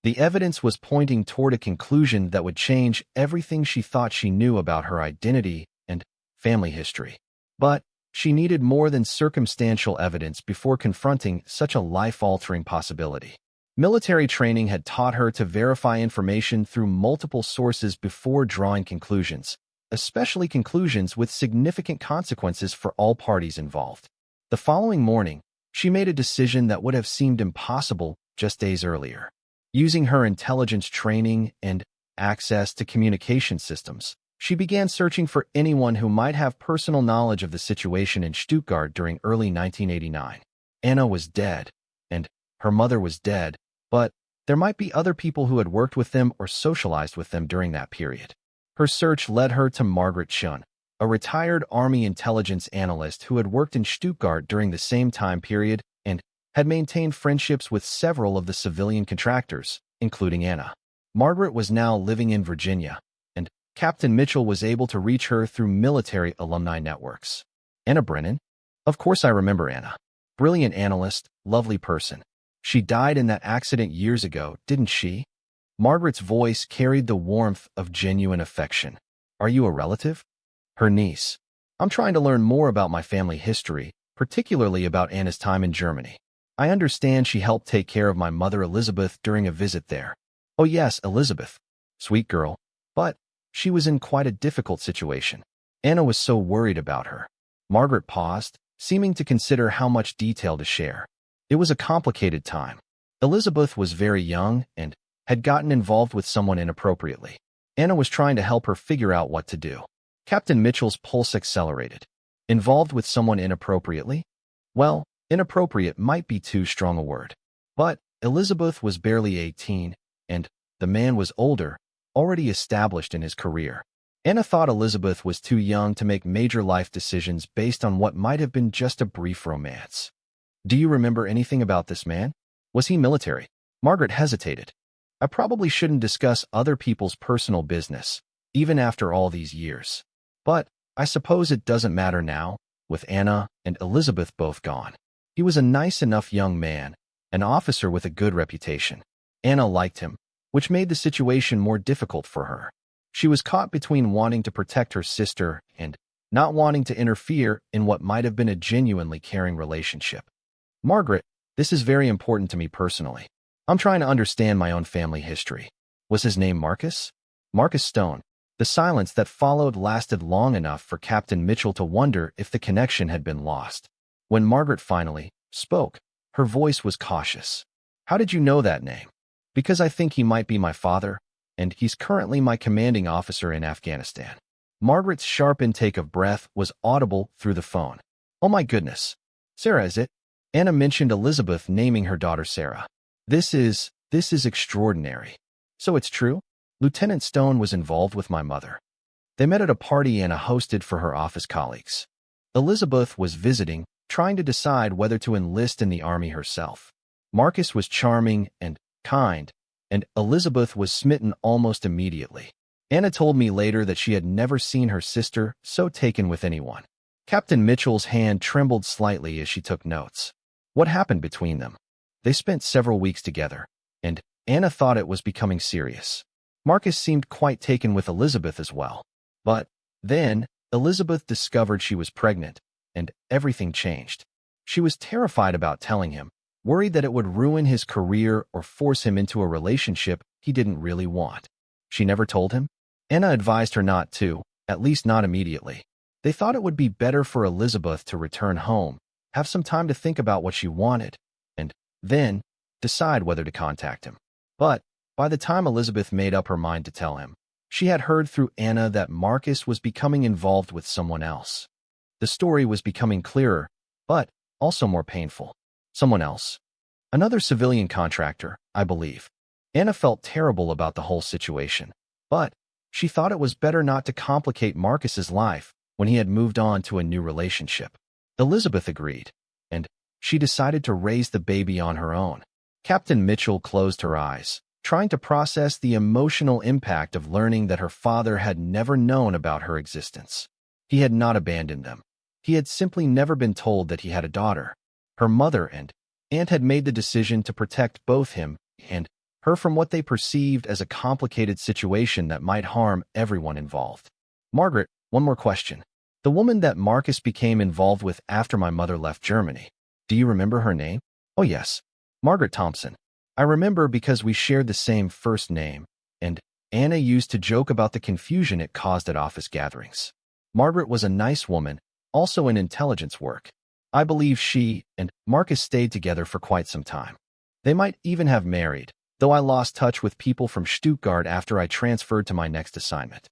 The evidence was pointing toward a conclusion that would change everything she thought she knew about her identity and family history. But she needed more than circumstantial evidence before confronting such a life-altering possibility. Military training had taught her to verify information through multiple sources before drawing conclusions, especially conclusions with significant consequences for all parties involved. The following morning, she made a decision that would have seemed impossible just days earlier. Using her intelligence training and access to communication systems, she began searching for anyone who might have personal knowledge of the situation in Stuttgart during early 1989. Anna was dead, and her mother was dead, but there might be other people who had worked with them or socialized with them during that period. Her search led her to Margaret Schun, a retired Army intelligence analyst who had worked in Stuttgart during the same time period and had maintained friendships with several of the civilian contractors, including Anna. Margaret was now living in Virginia, and Captain Mitchell was able to reach her through military alumni networks. Anna Brennan? Of course I remember Anna. Brilliant analyst, lovely person. She died in that accident years ago, didn't she? Margaret's voice carried the warmth of genuine affection. Are you a relative? Her niece. I'm trying to learn more about my family history, particularly about Anna's time in Germany. I understand she helped take care of my mother Elizabeth during a visit there. Oh yes, Elizabeth. Sweet girl. But she was in quite a difficult situation. Anna was so worried about her. Margaret paused, seeming to consider how much detail to share. It was a complicated time. Elizabeth was very young and had gotten involved with someone inappropriately. Anna was trying to help her figure out what to do. Captain Mitchell's pulse accelerated. Involved with someone inappropriately? Well, inappropriate might be too strong a word. But Elizabeth was barely 18, and the man was older, already established in his career. Anna thought Elizabeth was too young to make major life decisions based on what might have been just a brief romance. Do you remember anything about this man? Was he military? Margaret hesitated. I probably shouldn't discuss other people's personal business, even after all these years. But I suppose it doesn't matter now, with Anna and Elizabeth both gone. He was a nice enough young man, an officer with a good reputation. Anna liked him, which made the situation more difficult for her. She was caught between wanting to protect her sister and not wanting to interfere in what might have been a genuinely caring relationship. Margaret, this is very important to me personally. I'm trying to understand my own family history. Was his name Marcus? Marcus Stone. The silence that followed lasted long enough for Captain Mitchell to wonder if the connection had been lost. When Margaret finally spoke, her voice was cautious. How did you know that name? Because I think he might be my father, and he's currently my commanding officer in Afghanistan. Margaret's sharp intake of breath was audible through the phone. Oh my goodness. Sarah, is it? Anna mentioned Elizabeth naming her daughter Sarah. This is extraordinary. So it's true? Lieutenant Stone was involved with my mother. They met at a party Anna hosted for her office colleagues. Elizabeth was visiting, trying to decide whether to enlist in the army herself. Marcus was charming and kind, and Elizabeth was smitten almost immediately. Anna told me later that she had never seen her sister so taken with anyone. Captain Mitchell's hand trembled slightly as she took notes. What happened between them? They spent several weeks together, and Anna thought it was becoming serious. Marcus seemed quite taken with Elizabeth as well. But then, Elizabeth discovered she was pregnant, and everything changed. She was terrified about telling him, worried that it would ruin his career or force him into a relationship he didn't really want. She never told him? Anna advised her not to, at least not immediately. They thought it would be better for Elizabeth to return home, have some time to think about what she wanted, and then decide whether to contact him. But by the time Elizabeth made up her mind to tell him, she had heard through Anna that Marcus was becoming involved with someone else. The story was becoming clearer, but also more painful. Someone else. Another civilian contractor, I believe. Anna felt terrible about the whole situation, but she thought it was better not to complicate Marcus's life when he had moved on to a new relationship. Elizabeth agreed, and she decided to raise the baby on her own. Captain Mitchell closed her eyes, trying to process the emotional impact of learning that her father had never known about her existence. He had not abandoned them. He had simply never been told that he had a daughter. Her mother and aunt had made the decision to protect both him and her from what they perceived as a complicated situation that might harm everyone involved. Margaret, one more question. The woman that Marcus became involved with after my mother left Germany. Do you remember her name? Oh yes, Margaret Thompson. I remember because we shared the same first name, and Anna used to joke about the confusion it caused at office gatherings. Margaret was a nice woman, also in intelligence work. I believe she and Marcus stayed together for quite some time. They might even have married, though I lost touch with people from Stuttgart after I transferred to my next assignment.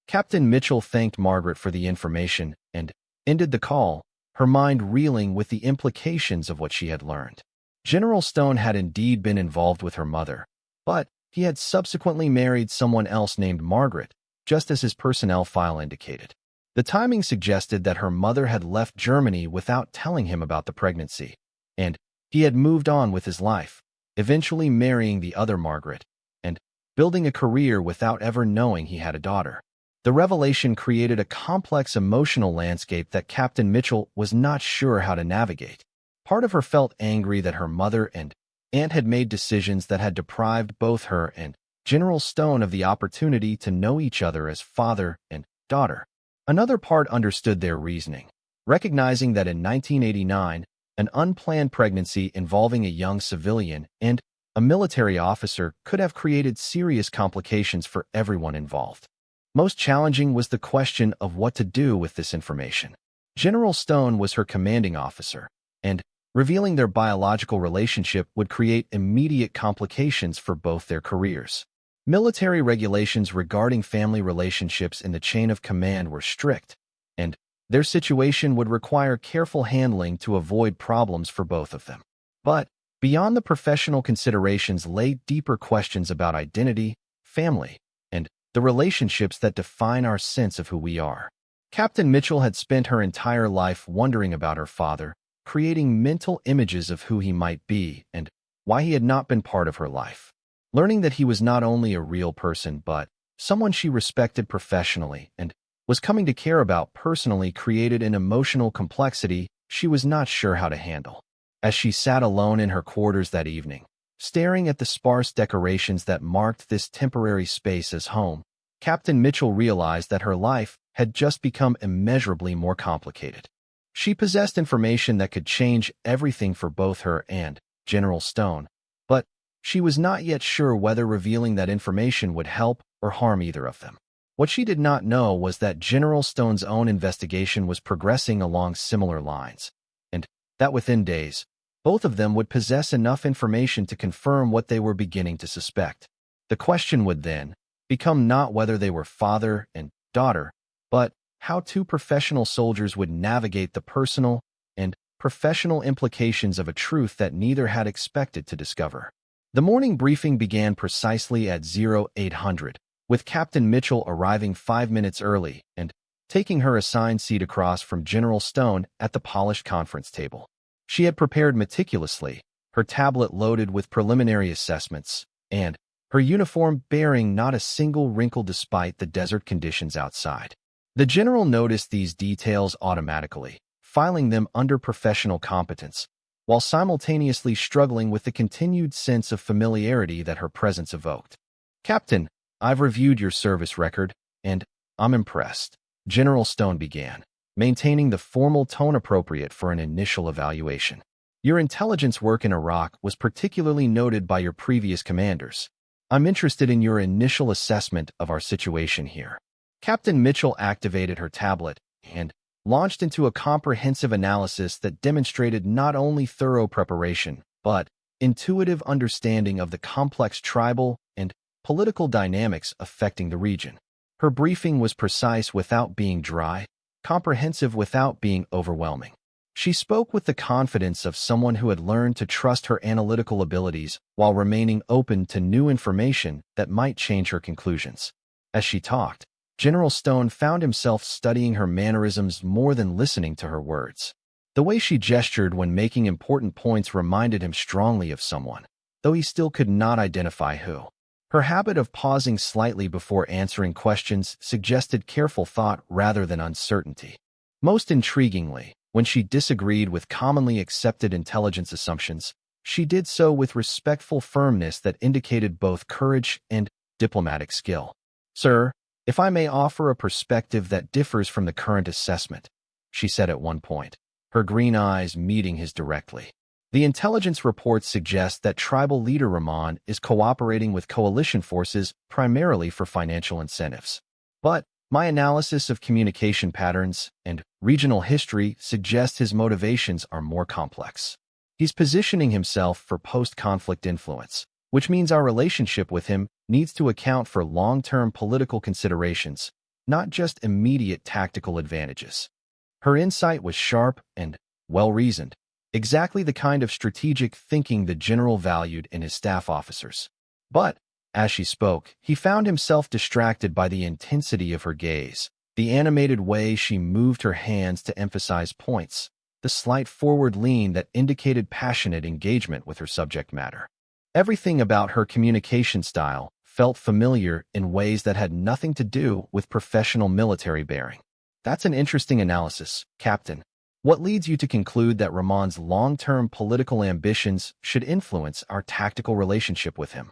Captain Mitchell thanked Margaret for the information and ended the call, her mind reeling with the implications of what she had learned. General Stone had indeed been involved with her mother, but he had subsequently married someone else named Margaret, just as his personnel file indicated. The timing suggested that her mother had left Germany without telling him about the pregnancy, and he had moved on with his life, eventually marrying the other Margaret, and building a career without ever knowing he had a daughter. The revelation created a complex emotional landscape that Captain Mitchell was not sure how to navigate. Part of her felt angry that her mother and aunt had made decisions that had deprived both her and General Stone of the opportunity to know each other as father and daughter. Another part understood their reasoning, recognizing that in 1989, An unplanned pregnancy involving a young civilian and a military officer could have created serious complications for everyone involved. Most challenging was the question of what to do with this information. General Stone was her commanding officer, and revealing their biological relationship would create immediate complications for both their careers. Military regulations regarding family relationships in the chain of command were strict, and their situation would require careful handling to avoid problems for both of them. But beyond the professional considerations lay deeper questions about identity, family, and the relationships that define our sense of who we are. Captain Mitchell had spent her entire life wondering about her father, creating mental images of who he might be and why he had not been part of her life. Learning that he was not only a real person but someone she respected professionally and was coming to care about personally created an emotional complexity she was not sure how to handle. As she sat alone in her quarters that evening, staring at the sparse decorations that marked this temporary space as home, Captain Mitchell realized that her life had just become immeasurably more complicated. She possessed information that could change everything for both her and General Stone, but she was not yet sure whether revealing that information would help or harm either of them. What she did not know was that General Stone's own investigation was progressing along similar lines, and that within days, both of them would possess enough information to confirm what they were beginning to suspect. The question would then become not whether they were father and daughter, but how two professional soldiers would navigate the personal and professional implications of a truth that neither had expected to discover. The morning briefing began precisely at 0800, with Captain Mitchell arriving 5 minutes early and taking her assigned seat across from General Stone at the polished conference table. She had prepared meticulously, her tablet loaded with preliminary assessments, and her uniform bearing not a single wrinkle despite the desert conditions outside. The general noticed these details automatically, filing them under professional competence, while simultaneously struggling with the continued sense of familiarity that her presence evoked. "Captain, I've reviewed your service record, and I'm impressed," General Stone began, maintaining the formal tone appropriate for an initial evaluation. "Your intelligence work in Iraq was particularly noted by your previous commanders. I'm interested in your initial assessment of our situation here." Captain Mitchell activated her tablet and launched into a comprehensive analysis that demonstrated not only thorough preparation, but intuitive understanding of the complex tribal and political dynamics affecting the region. Her briefing was precise without being dry, comprehensive without being overwhelming. She spoke with the confidence of someone who had learned to trust her analytical abilities while remaining open to new information that might change her conclusions. As she talked, General Stone found himself studying her mannerisms more than listening to her words. The way she gestured when making important points reminded him strongly of someone, though he still could not identify who. Her habit of pausing slightly before answering questions suggested careful thought rather than uncertainty. Most intriguingly, when she disagreed with commonly accepted intelligence assumptions, she did so with respectful firmness that indicated both courage and diplomatic skill. "Sir, if I may offer a perspective that differs from the current assessment," she said at one point, her green eyes meeting his directly. "The intelligence reports suggest that tribal leader Rahman is cooperating with coalition forces primarily for financial incentives. But my analysis of communication patterns and regional history suggests his motivations are more complex. He's positioning himself for post-conflict influence, which means our relationship with him needs to account for long-term political considerations, not just immediate tactical advantages." Her insight was sharp and well-reasoned, exactly the kind of strategic thinking the general valued in his staff officers. But, as she spoke, he found himself distracted by the intensity of her gaze, the animated way she moved her hands to emphasize points, the slight forward lean that indicated passionate engagement with her subject matter. Everything about her communication style felt familiar in ways that had nothing to do with professional military bearing. "That's an interesting analysis, Captain. What leads you to conclude that Rahman's long-term political ambitions should influence our tactical relationship with him?"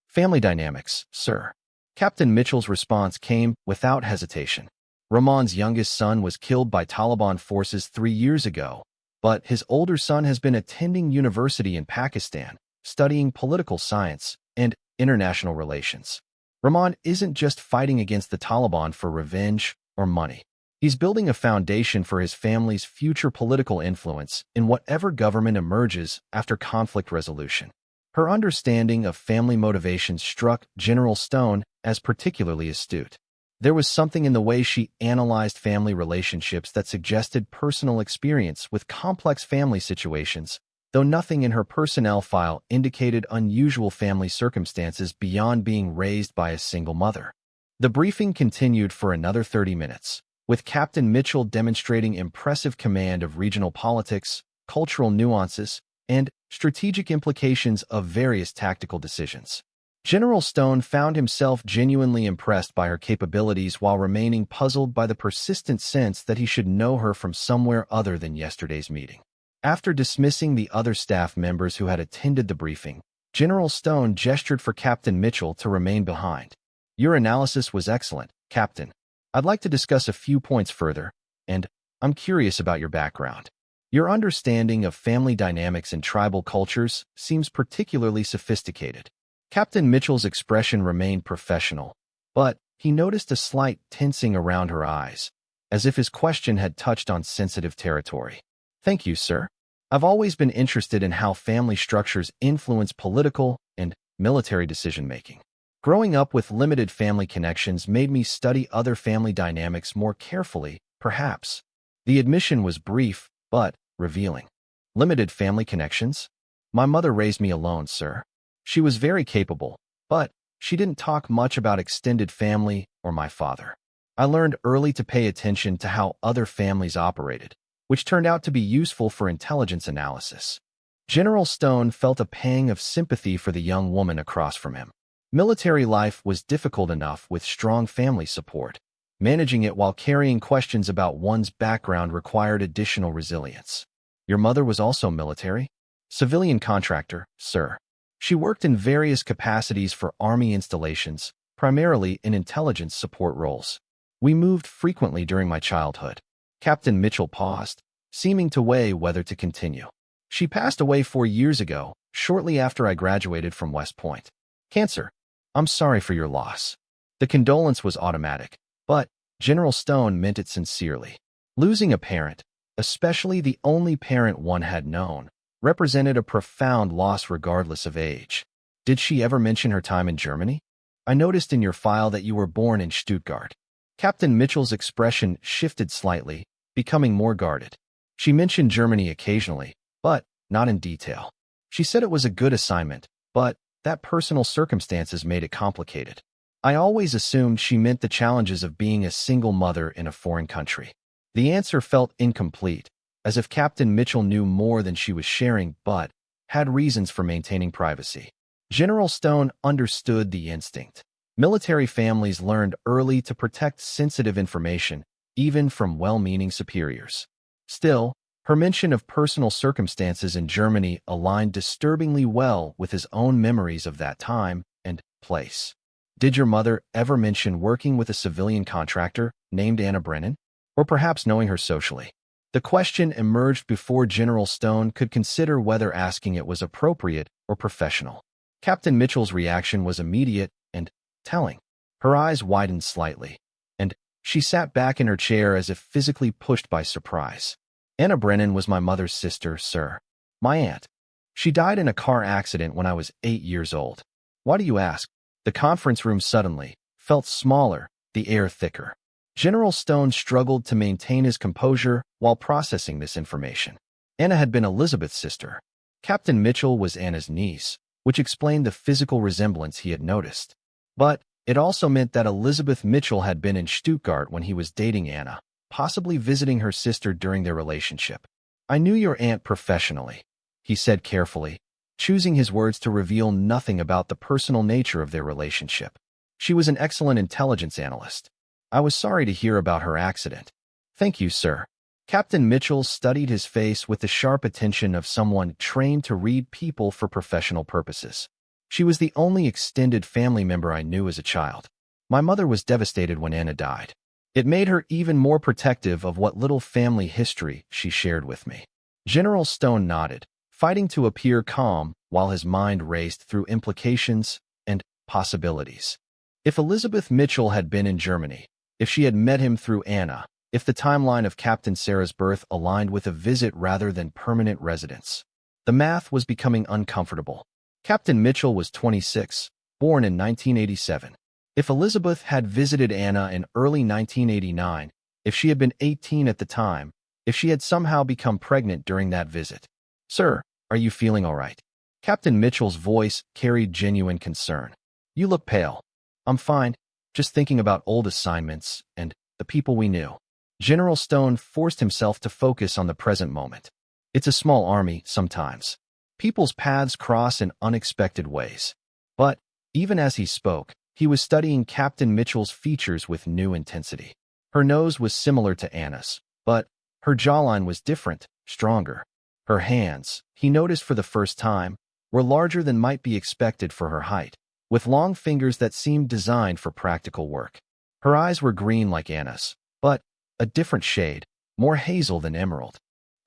"Family dynamics, sir." Captain Mitchell's response came without hesitation. Rahman's youngest son was killed by Taliban forces 3 years ago, but his older son has been attending university in Pakistan, studying political science and international relations. Rahman isn't just fighting against the Taliban for revenge or money. He's building a foundation for his family's future political influence in whatever government emerges after conflict resolution. Her understanding of family motivations struck General Stone as particularly astute. There was something in the way she analyzed family relationships that suggested personal experience with complex family situations, though nothing in her personnel file indicated unusual family circumstances beyond being raised by a single mother. The briefing continued for another 30 minutes, with Captain Mitchell demonstrating impressive command of regional politics, cultural nuances, and strategic implications of various tactical decisions. General Stone found himself genuinely impressed by her capabilities while remaining puzzled by the persistent sense that he should know her from somewhere other than yesterday's meeting. After dismissing the other staff members who had attended the briefing, General Stone gestured for Captain Mitchell to remain behind. "Your analysis was excellent, Captain. I'd like to discuss a few points further, and I'm curious about your background. Your understanding of family dynamics in tribal cultures seems particularly sophisticated." Captain Mitchell's expression remained professional, but he noticed a slight tensing around her eyes, as if his question had touched on sensitive territory. "Thank you, sir. I've always been interested in how family structures influence political and military decision-making. Growing up with limited family connections made me study other family dynamics more carefully, perhaps." The admission was brief, but revealing. "Limited family connections? My mother raised me alone, sir. She was very capable, but she didn't talk much about extended family or my father. I learned early to pay attention to how other families operated, which turned out to be useful for intelligence analysis." General Stone felt a pang of sympathy for the young woman across from him. Military life was difficult enough with strong family support. Managing it while carrying questions about one's background required additional resilience. "Your mother was also military?" "Civilian contractor, sir. She worked in various capacities for Army installations, primarily in intelligence support roles. We moved frequently during my childhood." Captain Mitchell paused, seeming to weigh whether to continue. "She passed away 4 years ago, shortly after I graduated from West Point. Cancer. I'm sorry for your loss." The condolence was automatic, but General Stone meant it sincerely. Losing a parent, especially the only parent one had known, represented a profound loss regardless of age. "Did she ever mention her time in Germany? I noticed in your file that you were born in Stuttgart." Captain Mitchell's expression shifted slightly, becoming more guarded. "She mentioned Germany occasionally, but not in detail. She said it was a good assignment, but that personal circumstances made it complicated. I always assumed she meant the challenges of being a single mother in a foreign country." The answer felt incomplete, as if Captain Mitchell knew more than she was sharing but had reasons for maintaining privacy. General Stone understood the instinct. Military families learned early to protect sensitive information, even from well-meaning superiors. Still, her mention of personal circumstances in Germany aligned disturbingly well with his own memories of that time and place. "Did your mother ever mention working with a civilian contractor named Anna Brennan? Or perhaps knowing her socially?" The question emerged before General Stone could consider whether asking it was appropriate or professional. Captain Mitchell's reaction was immediate and telling. Her eyes widened slightly, and she sat back in her chair as if physically pushed by surprise. "Anna Brennan was my mother's sister, sir. My aunt. She died in a car accident when I was 8 years old." "Why do you ask?" The conference room suddenly felt smaller, the air thicker. General Stone struggled to maintain his composure while processing this information. Anna had been Elizabeth's sister. Captain Mitchell was Anna's niece, which explained the physical resemblance he had noticed. But it also meant that Elizabeth Mitchell had been in Stuttgart when he was dating Anna, possibly visiting her sister during their relationship. "I knew your aunt professionally," he said carefully, choosing his words to reveal nothing about the personal nature of their relationship. "She was an excellent intelligence analyst. I was sorry to hear about her accident." "Thank you, sir." Captain Mitchell studied his face with the sharp attention of someone trained to read people for professional purposes. "She was the only extended family member I knew as a child. My mother was devastated when Anna died. It made her even more protective of what little family history she shared with me." General Stone nodded, fighting to appear calm while his mind raced through implications and possibilities. If Elizabeth Mitchell had been in Germany, if she had met him through Anna, if the timeline of Captain Sarah's birth aligned with a visit rather than permanent residence. The math was becoming uncomfortable. Captain Mitchell was 26, born in 1987. If Elizabeth had visited Anna in early 1989, if she had been 18 at the time, if she had somehow become pregnant during that visit. "Sir, are you feeling all right?" Captain Mitchell's voice carried genuine concern. "You look pale." "I'm fine, just thinking about old assignments and the people we knew." General Stone forced himself to focus on the present moment. It's a small army sometimes. People's paths cross in unexpected ways. But even as he spoke, he was studying Captain Mitchell's features with new intensity. Her nose was similar to Anna's, but her jawline was different, stronger. Her hands, he noticed for the first time, were larger than might be expected for her height, with long fingers that seemed designed for practical work. Her eyes were green like Anna's, but a different shade, more hazel than emerald.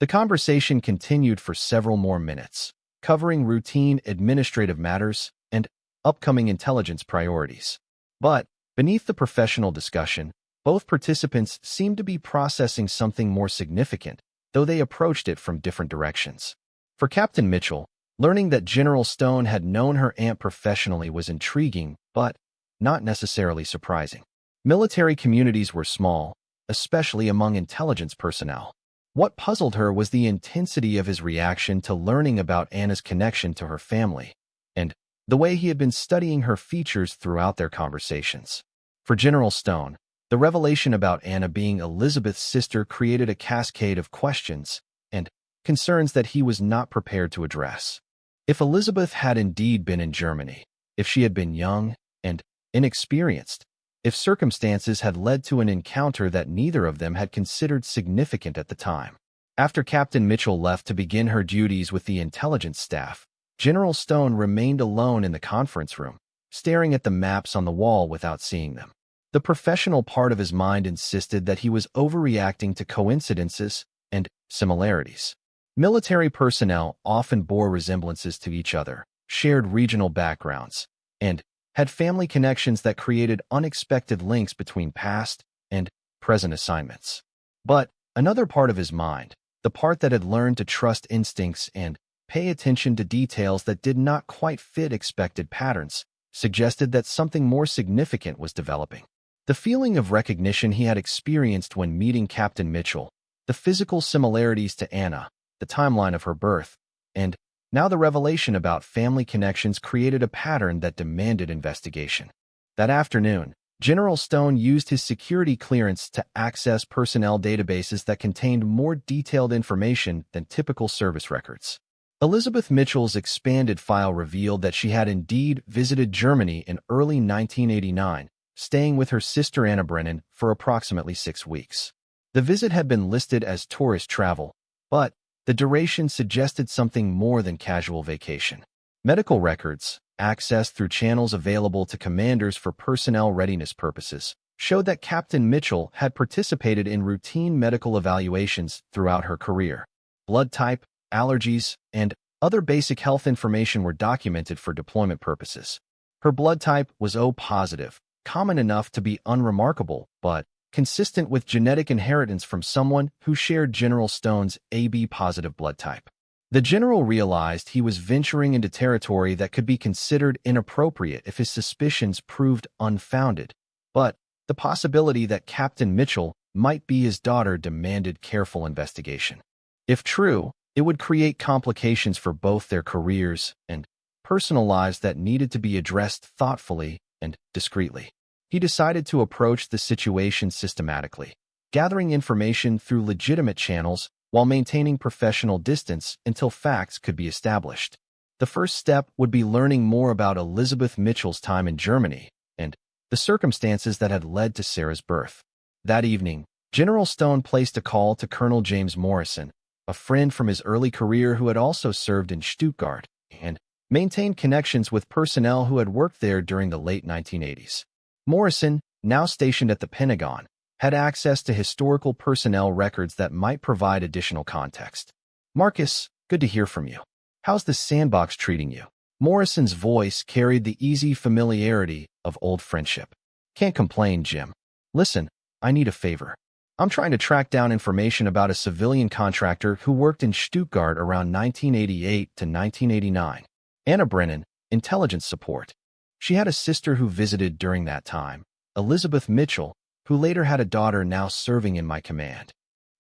The conversation continued for several more minutes, covering routine administrative matters and upcoming intelligence priorities. But beneath the professional discussion, both participants seemed to be processing something more significant, though they approached it from different directions. For Captain Mitchell, learning that General Stone had known her aunt professionally was intriguing, but not necessarily surprising. Military communities were small, especially among intelligence personnel. What puzzled her was the intensity of his reaction to learning about Anna's connection to her family, and the way he had been studying her features throughout their conversations. For General Stone, the revelation about Anna being Elizabeth's sister created a cascade of questions and concerns that he was not prepared to address. If Elizabeth had indeed been in Germany, if she had been young and inexperienced, if circumstances had led to an encounter that neither of them had considered significant at the time. After Captain Mitchell left to begin her duties with the intelligence staff, General Stone remained alone in the conference room, staring at the maps on the wall without seeing them. The professional part of his mind insisted that he was overreacting to coincidences and similarities. Military personnel often bore resemblances to each other, shared regional backgrounds, and had family connections that created unexpected links between past and present assignments. But another part of his mind, the part that had learned to trust instincts and pay attention to details that did not quite fit expected patterns, suggested that something more significant was developing. The feeling of recognition he had experienced when meeting Captain Mitchell, the physical similarities to Anna, the timeline of her birth, and now the revelation about family connections created a pattern that demanded investigation. That afternoon, General Stone used his security clearance to access personnel databases that contained more detailed information than typical service records. Elizabeth Mitchell's expanded file revealed that she had indeed visited Germany in early 1989, staying with her sister Anna Brennan for approximately 6 weeks. The visit had been listed as tourist travel, but the duration suggested something more than casual vacation. Medical records, accessed through channels available to commanders for personnel readiness purposes, showed that Captain Mitchell had participated in routine medical evaluations throughout her career. Blood type, allergies, and other basic health information were documented for deployment purposes. Her blood type was O positive, common enough to be unremarkable, but consistent with genetic inheritance from someone who shared General Stone's AB-positive blood type. The general realized he was venturing into territory that could be considered inappropriate if his suspicions proved unfounded, but the possibility that Captain Mitchell might be his daughter demanded careful investigation. If true, it would create complications for both their careers and personal lives that needed to be addressed thoughtfully and discreetly. He decided to approach the situation systematically, gathering information through legitimate channels while maintaining professional distance until facts could be established. The first step would be learning more about Elizabeth Mitchell's time in Germany and the circumstances that had led to Sarah's birth. That evening, General Stone placed a call to Colonel James Morrison, a friend from his early career who had also served in Stuttgart and maintained connections with personnel who had worked there during the late 1980s. Morrison, now stationed at the Pentagon, had access to historical personnel records that might provide additional context. Marcus, good to hear from you. How's the sandbox treating you? Morrison's voice carried the easy familiarity of old friendship. Can't complain, Jim. Listen, I need a favor. I'm trying to track down information about a civilian contractor who worked in Stuttgart around 1988 to 1989. Anna Brennan, intelligence support. She had a sister who visited during that time, Elizabeth Mitchell, who later had a daughter now serving in my command.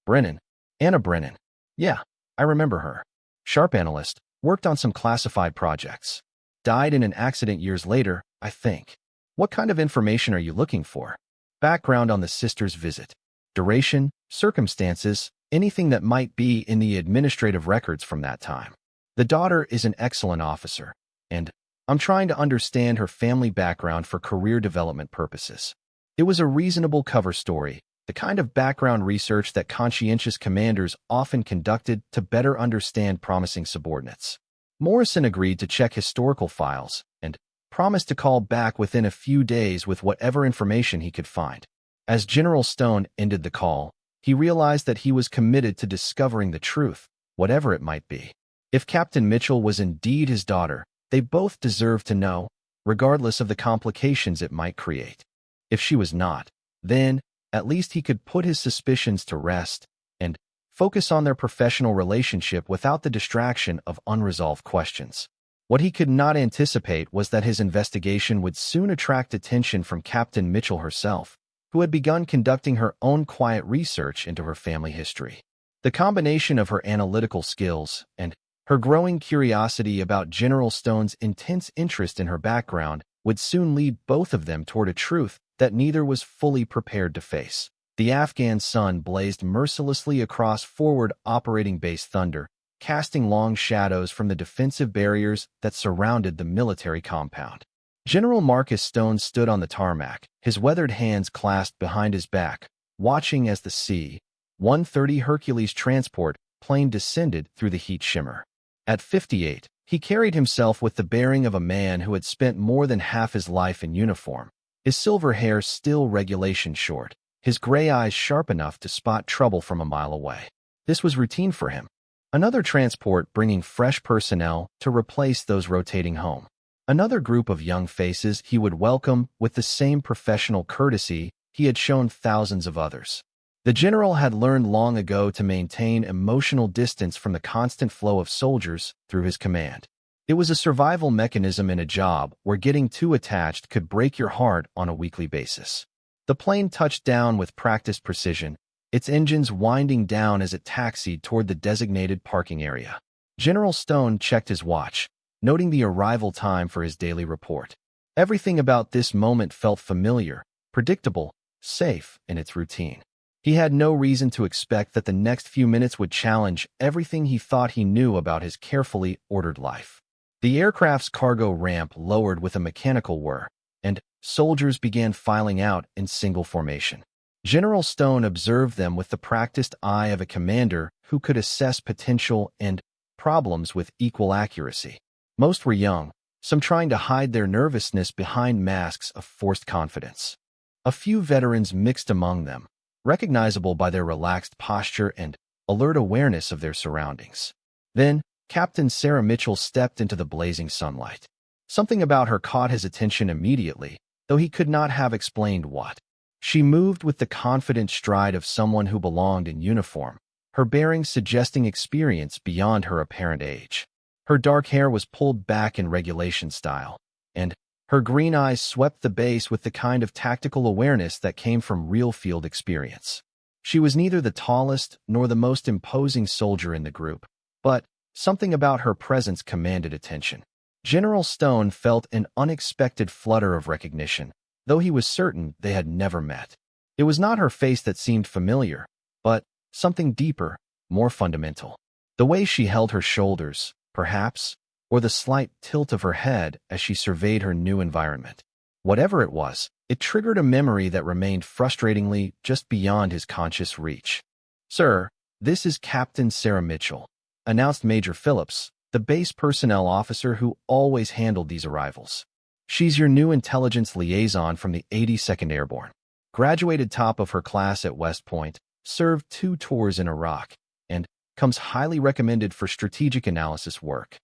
Brennan. Anna Brennan. Yeah, I remember her. Sharp analyst, worked on some classified projects. Died in an accident years later, I think. What kind of information are you looking for? Background on the sister's visit. Duration, circumstances, anything that might be in the administrative records from that time. The daughter is an excellent officer, and I'm trying to understand her family background for career development purposes. It was a reasonable cover story, the kind of background research that conscientious commanders often conducted to better understand promising subordinates. Morrison agreed to check historical files and promised to call back within a few days with whatever information he could find. As General Stone ended the call, he realized that he was committed to discovering the truth, whatever it might be. If Captain Mitchell was indeed his daughter, they both deserved to know, regardless of the complications it might create. If she was not, then at least he could put his suspicions to rest and focus on their professional relationship without the distraction of unresolved questions. What he could not anticipate was that his investigation would soon attract attention from Captain Mitchell herself, who had begun conducting her own quiet research into her family history. The combination of her analytical skills and her growing curiosity about General Stone's intense interest in her background would soon lead both of them toward a truth that neither was fully prepared to face. The Afghan sun blazed mercilessly across forward operating base Thunder, casting long shadows from the defensive barriers that surrounded the military compound. General Marcus Stone stood on the tarmac, his weathered hands clasped behind his back, watching as the C-130 Hercules transport plane descended through the heat shimmer. At 58, he carried himself with the bearing of a man who had spent more than half his life in uniform, his silver hair still regulation short, his gray eyes sharp enough to spot trouble from a mile away. This was routine for him. Another transport bringing fresh personnel to replace those rotating home. Another group of young faces he would welcome with the same professional courtesy he had shown thousands of others. The general had learned long ago to maintain emotional distance from the constant flow of soldiers through his command. It was a survival mechanism in a job where getting too attached could break your heart on a weekly basis. The plane touched down with practiced precision, its engines winding down as it taxied toward the designated parking area. General Stone checked his watch, noting the arrival time for his daily report. Everything about this moment felt familiar, predictable, safe in its routine. He had no reason to expect that the next few minutes would challenge everything he thought he knew about his carefully ordered life. The aircraft's cargo ramp lowered with a mechanical whir, and soldiers began filing out in single formation. General Stone observed them with the practiced eye of a commander who could assess potential and problems with equal accuracy. Most were young, some trying to hide their nervousness behind masks of forced confidence. A few veterans mixed among them, recognizable by their relaxed posture and alert awareness of their surroundings. Then, Captain Sarah Mitchell stepped into the blazing sunlight. Something about her caught his attention immediately, though he could not have explained what. She moved with the confident stride of someone who belonged in uniform, her bearings suggesting experience beyond her apparent age. Her dark hair was pulled back in regulation style, and her green eyes swept the base with the kind of tactical awareness that came from real field experience. She was neither the tallest nor the most imposing soldier in the group, but something about her presence commanded attention. General Stone felt an unexpected flutter of recognition, though he was certain they had never met. It was not her face that seemed familiar, but something deeper, more fundamental. The way she held her shoulders, perhaps, or the slight tilt of her head as she surveyed her new environment. Whatever it was, it triggered a memory that remained frustratingly just beyond his conscious reach. "Sir, this is Captain Sarah Mitchell," announced Major Phillips, the base personnel officer who always handled these arrivals. "She's your new intelligence liaison from the 82nd Airborne. Graduated top of her class at West Point, served 2 tours in Iraq, and comes highly recommended for strategic analysis work.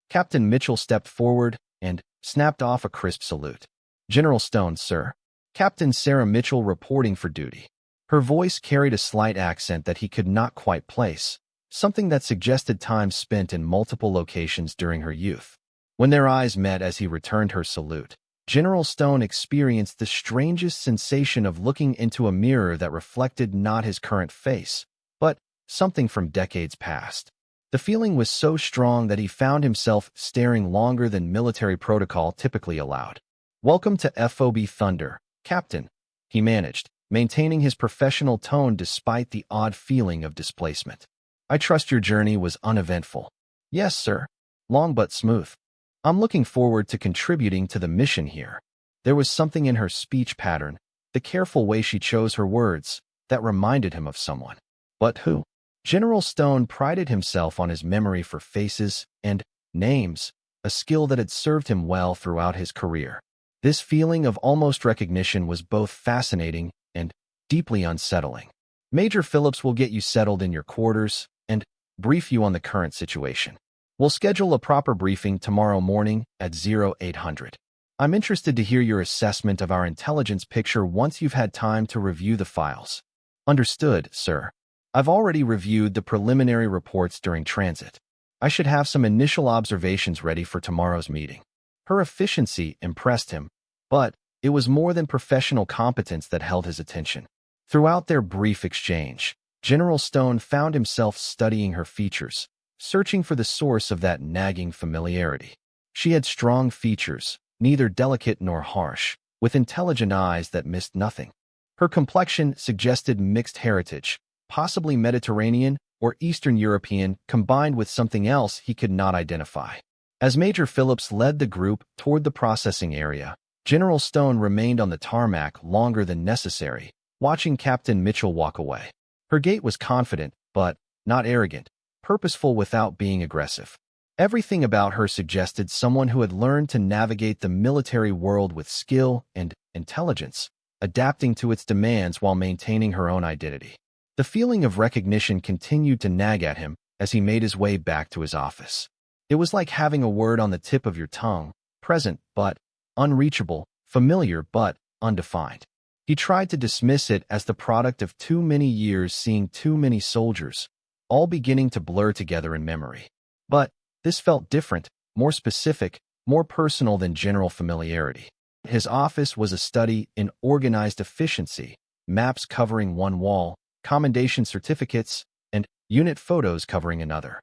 Captain Mitchell stepped forward and snapped off a crisp salute. General Stone, sir. Captain Sarah Mitchell reporting for duty. Her voice carried a slight accent that he could not quite place, something that suggested time spent in multiple locations during her youth. When their eyes met as he returned her salute, General Stone experienced the strangest sensation of looking into a mirror that reflected not his current face, but something from decades past. The feeling was so strong that he found himself staring longer than military protocol typically allowed. "Welcome to FOB Thunder, Captain," he managed, maintaining his professional tone despite the odd feeling of displacement. "I trust your journey was uneventful." "Yes, sir. Long but smooth. I'm looking forward to contributing to the mission here." There was something in her speech pattern, the careful way she chose her words, that reminded him of someone. But who? General Stone prided himself on his memory for faces and names, a skill that had served him well throughout his career. This feeling of almost recognition was both fascinating and deeply unsettling. "Major Phillips will get you settled in your quarters and brief you on the current situation. We'll schedule a proper briefing tomorrow morning at 0800. I'm interested to hear your assessment of our intelligence picture once you've had time to review the files." "Understood, sir. I've already reviewed the preliminary reports during transit. I should have some initial observations ready for tomorrow's meeting." Her efficiency impressed him, but it was more than professional competence that held his attention. Throughout their brief exchange, General Stone found himself studying her features, searching for the source of that nagging familiarity. She had strong features, neither delicate nor harsh, with intelligent eyes that missed nothing. Her complexion suggested mixed heritage, possibly Mediterranean or Eastern European, combined with something else he could not identify. As Major Phillips led the group toward the processing area, General Stone remained on the tarmac longer than necessary, watching Captain Mitchell walk away. Her gait was confident, but not arrogant, purposeful without being aggressive. Everything about her suggested someone who had learned to navigate the military world with skill and intelligence, adapting to its demands while maintaining her own identity. The feeling of recognition continued to nag at him as he made his way back to his office. It was like having a word on the tip of your tongue, present but unreachable, familiar but undefined. He tried to dismiss it as the product of too many years seeing too many soldiers, all beginning to blur together in memory. But this felt different, more specific, more personal than general familiarity. His office was a study in organized efficiency, maps covering one wall, commendation certificates, and unit photos covering another.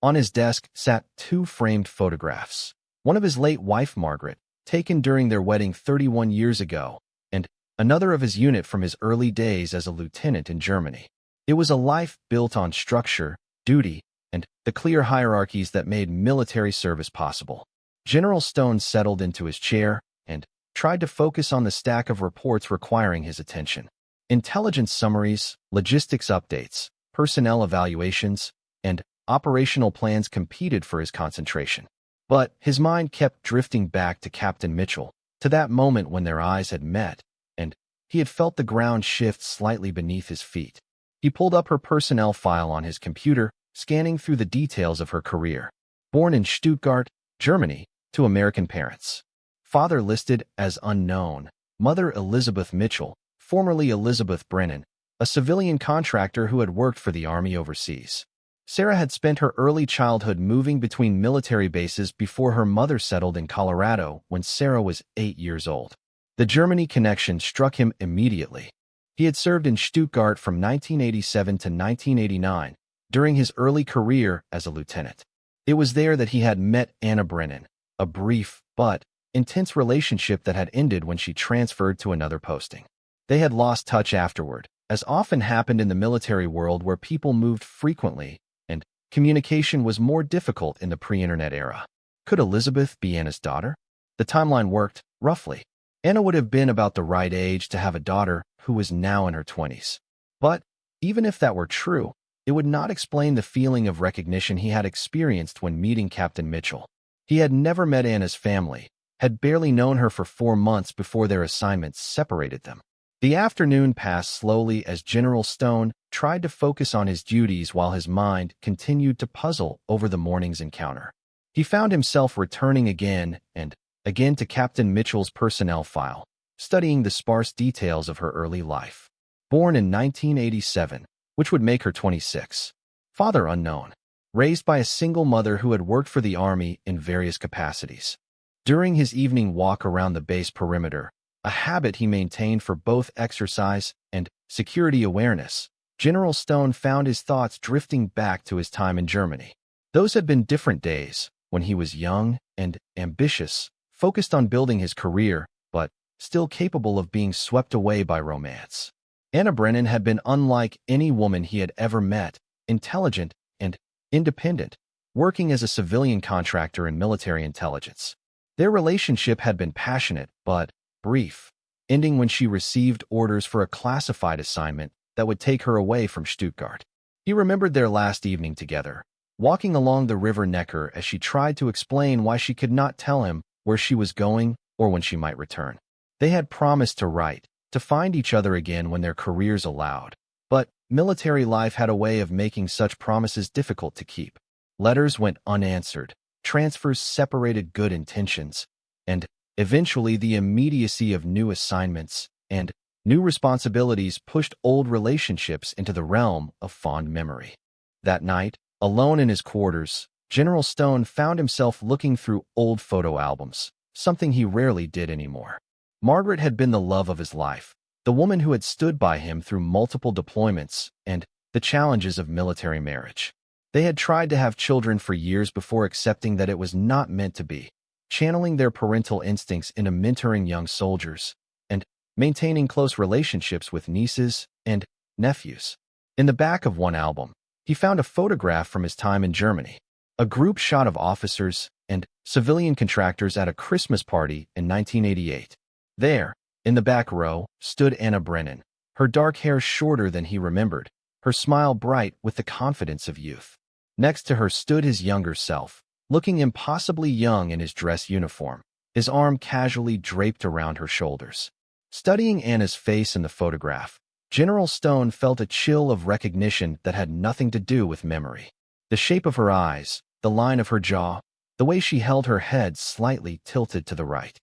On his desk sat two framed photographs, one of his late wife Margaret, taken during their wedding 31 years ago, and another of his unit from his early days as a lieutenant in Germany. It was a life built on structure, duty, and the clear hierarchies that made military service possible. General Stone settled into his chair and tried to focus on the stack of reports requiring his attention. Intelligence summaries, logistics updates, personnel evaluations, and operational plans competed for his concentration. But his mind kept drifting back to Captain Mitchell, to that moment when their eyes had met, and he had felt the ground shift slightly beneath his feet. He pulled up her personnel file on his computer, scanning through the details of her career. Born in Stuttgart, Germany, to American parents. Father listed as unknown. Mother Elizabeth Mitchell, formerly Elizabeth Brennan, a civilian contractor who had worked for the Army overseas. Sarah had spent her early childhood moving between military bases before her mother settled in Colorado when Sarah was 8 years old. The Germany connection struck him immediately. He had served in Stuttgart from 1987 to 1989, during his early career as a lieutenant. It was there that he had met Anna Brennan, a brief but intense relationship that had ended when she transferred to another posting. They had lost touch afterward, as often happened in the military world where people moved frequently and communication was more difficult in the pre-internet era. Could Elizabeth be Anna's daughter? The timeline worked, roughly. Anna would have been about the right age to have a daughter who was now in her 20s. But even if that were true, it would not explain the feeling of recognition he had experienced when meeting Captain Mitchell. He had never met Anna's family, had barely known her for 4 months before their assignments separated them. The afternoon passed slowly as General Stone tried to focus on his duties while his mind continued to puzzle over the morning's encounter. He found himself returning again and again to Captain Mitchell's personnel file, studying the sparse details of her early life. Born in 1987, which would make her 26. Father unknown. Raised by a single mother who had worked for the Army in various capacities. During his evening walk around the base perimeter, a habit he maintained for both exercise and security awareness, General Stone found his thoughts drifting back to his time in Germany. Those had been different days, when he was young and ambitious, focused on building his career, but still capable of being swept away by romance. Anna Brennan had been unlike any woman he had ever met, intelligent and independent, working as a civilian contractor in military intelligence. Their relationship had been passionate, but brief, ending when she received orders for a classified assignment that would take her away from Stuttgart. He remembered their last evening together, walking along the river Neckar as she tried to explain why she could not tell him where she was going or when she might return. They had promised to write, to find each other again when their careers allowed. But military life had a way of making such promises difficult to keep. Letters went unanswered, transfers separated good intentions, and eventually the immediacy of new assignments and new responsibilities pushed old relationships into the realm of fond memory. That night, alone in his quarters, General Stone found himself looking through old photo albums, something he rarely did anymore. Margaret had been the love of his life, the woman who had stood by him through multiple deployments and the challenges of military marriage. They had tried to have children for years before accepting that it was not meant to be, channeling their parental instincts into mentoring young soldiers and maintaining close relationships with nieces and nephews. In the back of one album, he found a photograph from his time in Germany, a group shot of officers and civilian contractors at a Christmas party in 1988. There, in the back row, stood Anna Brennan, her dark hair shorter than he remembered, her smile bright with the confidence of youth. Next to her stood his younger self, looking impossibly young in his dress uniform, his arm casually draped around her shoulders. Studying Anna's face in the photograph, General Stone felt a chill of recognition that had nothing to do with memory. The shape of her eyes, the line of her jaw, the way she held her head slightly tilted to the right.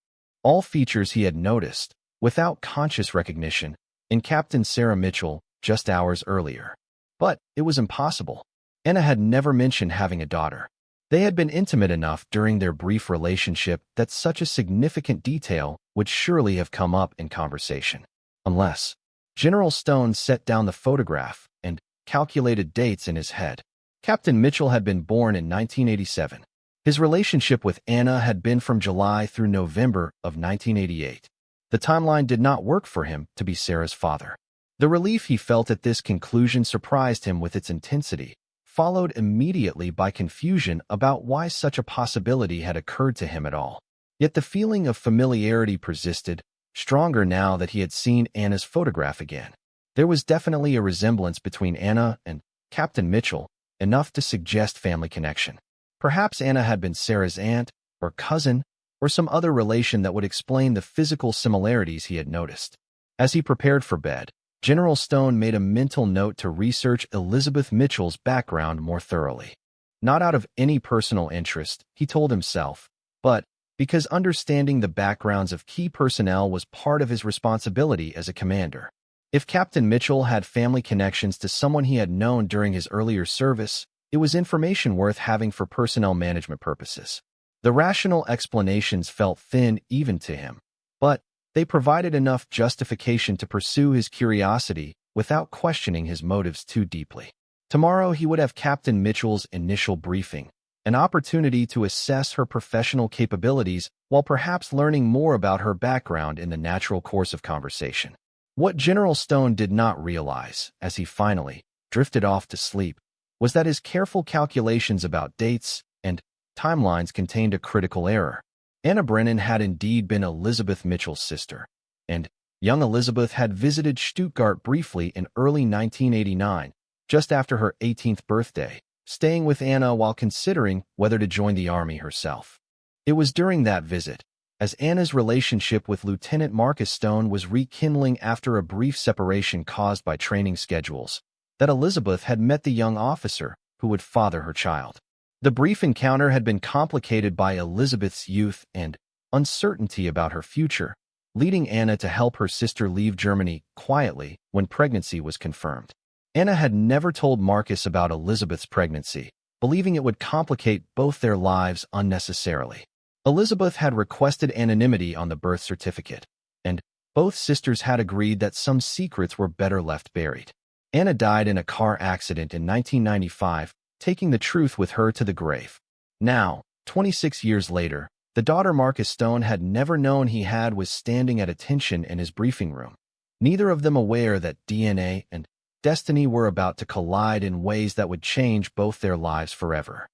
All features he had noticed, without conscious recognition, in Captain Sarah Mitchell just hours earlier. But it was impossible. Anna had never mentioned having a daughter. They had been intimate enough during their brief relationship that such a significant detail would surely have come up in conversation. Unless General Stone set down the photograph and calculated dates in his head. Captain Mitchell had been born in 1987. His relationship with Anna had been from July through November of 1988. The timeline did not work for him to be Sarah's father. The relief he felt at this conclusion surprised him with its intensity, followed immediately by confusion about why such a possibility had occurred to him at all. Yet the feeling of familiarity persisted, stronger now that he had seen Anna's photograph again. There was definitely a resemblance between Anna and Captain Mitchell, enough to suggest family connection. Perhaps Anna had been Sarah's aunt, or cousin, or some other relation that would explain the physical similarities he had noticed. As he prepared for bed, General Stone made a mental note to research Elizabeth Mitchell's background more thoroughly. Not out of any personal interest, he told himself, but because understanding the backgrounds of key personnel was part of his responsibility as a commander. If Captain Mitchell had family connections to someone he had known during his earlier service, it was information worth having for personnel management purposes. The rational explanations felt thin even to him, but they provided enough justification to pursue his curiosity without questioning his motives too deeply. Tomorrow he would have Captain Mitchell's initial briefing, an opportunity to assess her professional capabilities while perhaps learning more about her background in the natural course of conversation. What General Stone did not realize, as he finally drifted off to sleep, was that his careful calculations about dates and timelines contained a critical error. Anna Brennan had indeed been Elizabeth Mitchell's sister, and young Elizabeth had visited Stuttgart briefly in early 1989, just after her 18th birthday, staying with Anna while considering whether to join the army herself. It was during that visit, as Anna's relationship with Lieutenant Marcus Stone was rekindling after a brief separation caused by training schedules, that Elizabeth had met the young officer who would father her child. The brief encounter had been complicated by Elizabeth's youth and uncertainty about her future, leading Anna to help her sister leave Germany quietly when pregnancy was confirmed. Anna had never told Marcus about Elizabeth's pregnancy, believing it would complicate both their lives unnecessarily. Elizabeth had requested anonymity on the birth certificate, and both sisters had agreed that some secrets were better left buried. Anna died in a car accident in 1995, taking the truth with her to the grave. Now, 26 years later, the daughter Marcus Stone had never known he had was standing at attention in his briefing room, neither of them aware that DNA and destiny were about to collide in ways that would change both their lives forever.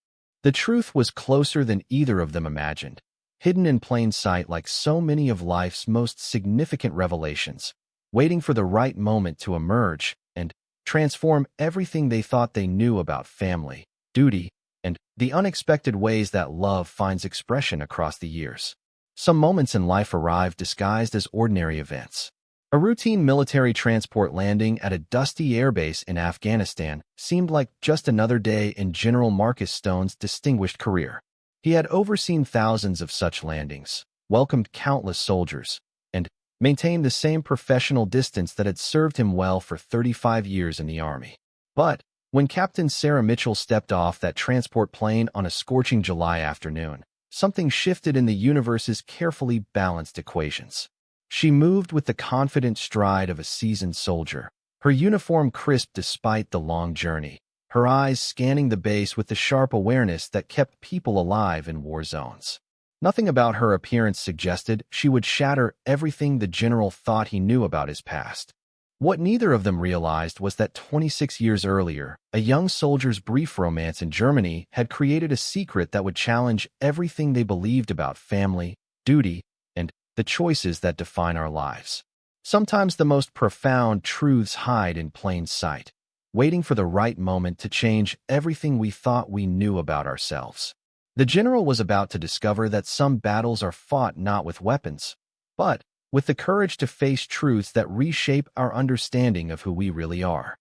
The truth was closer than either of them imagined, hidden in plain sight like so many of life's most significant revelations, waiting for the right moment to emerge and transform everything they thought they knew about family, duty, and the unexpected ways that love finds expression across the years. Some moments in life arrive disguised as ordinary events. A routine military transport landing at a dusty airbase in Afghanistan seemed like just another day in General Marcus Stone's distinguished career. He had overseen thousands of such landings, welcomed countless soldiers, and maintained the same professional distance that had served him well for 35 years in the Army. But when Captain Sarah Mitchell stepped off that transport plane on a scorching July afternoon, something shifted in the universe's carefully balanced equations. She moved with the confident stride of a seasoned soldier, her uniform crisp despite the long journey, her eyes scanning the base with the sharp awareness that kept people alive in war zones. Nothing about her appearance suggested she would shatter everything the general thought he knew about his past. What neither of them realized was that 26 years earlier, a young soldier's brief romance in Germany had created a secret that would challenge everything they believed about family, duty, and the choices that define our lives. Sometimes the most profound truths hide in plain sight, waiting for the right moment to change everything we thought we knew about ourselves. The general was about to discover that some battles are fought not with weapons, but with the courage to face truths that reshape our understanding of who we really are.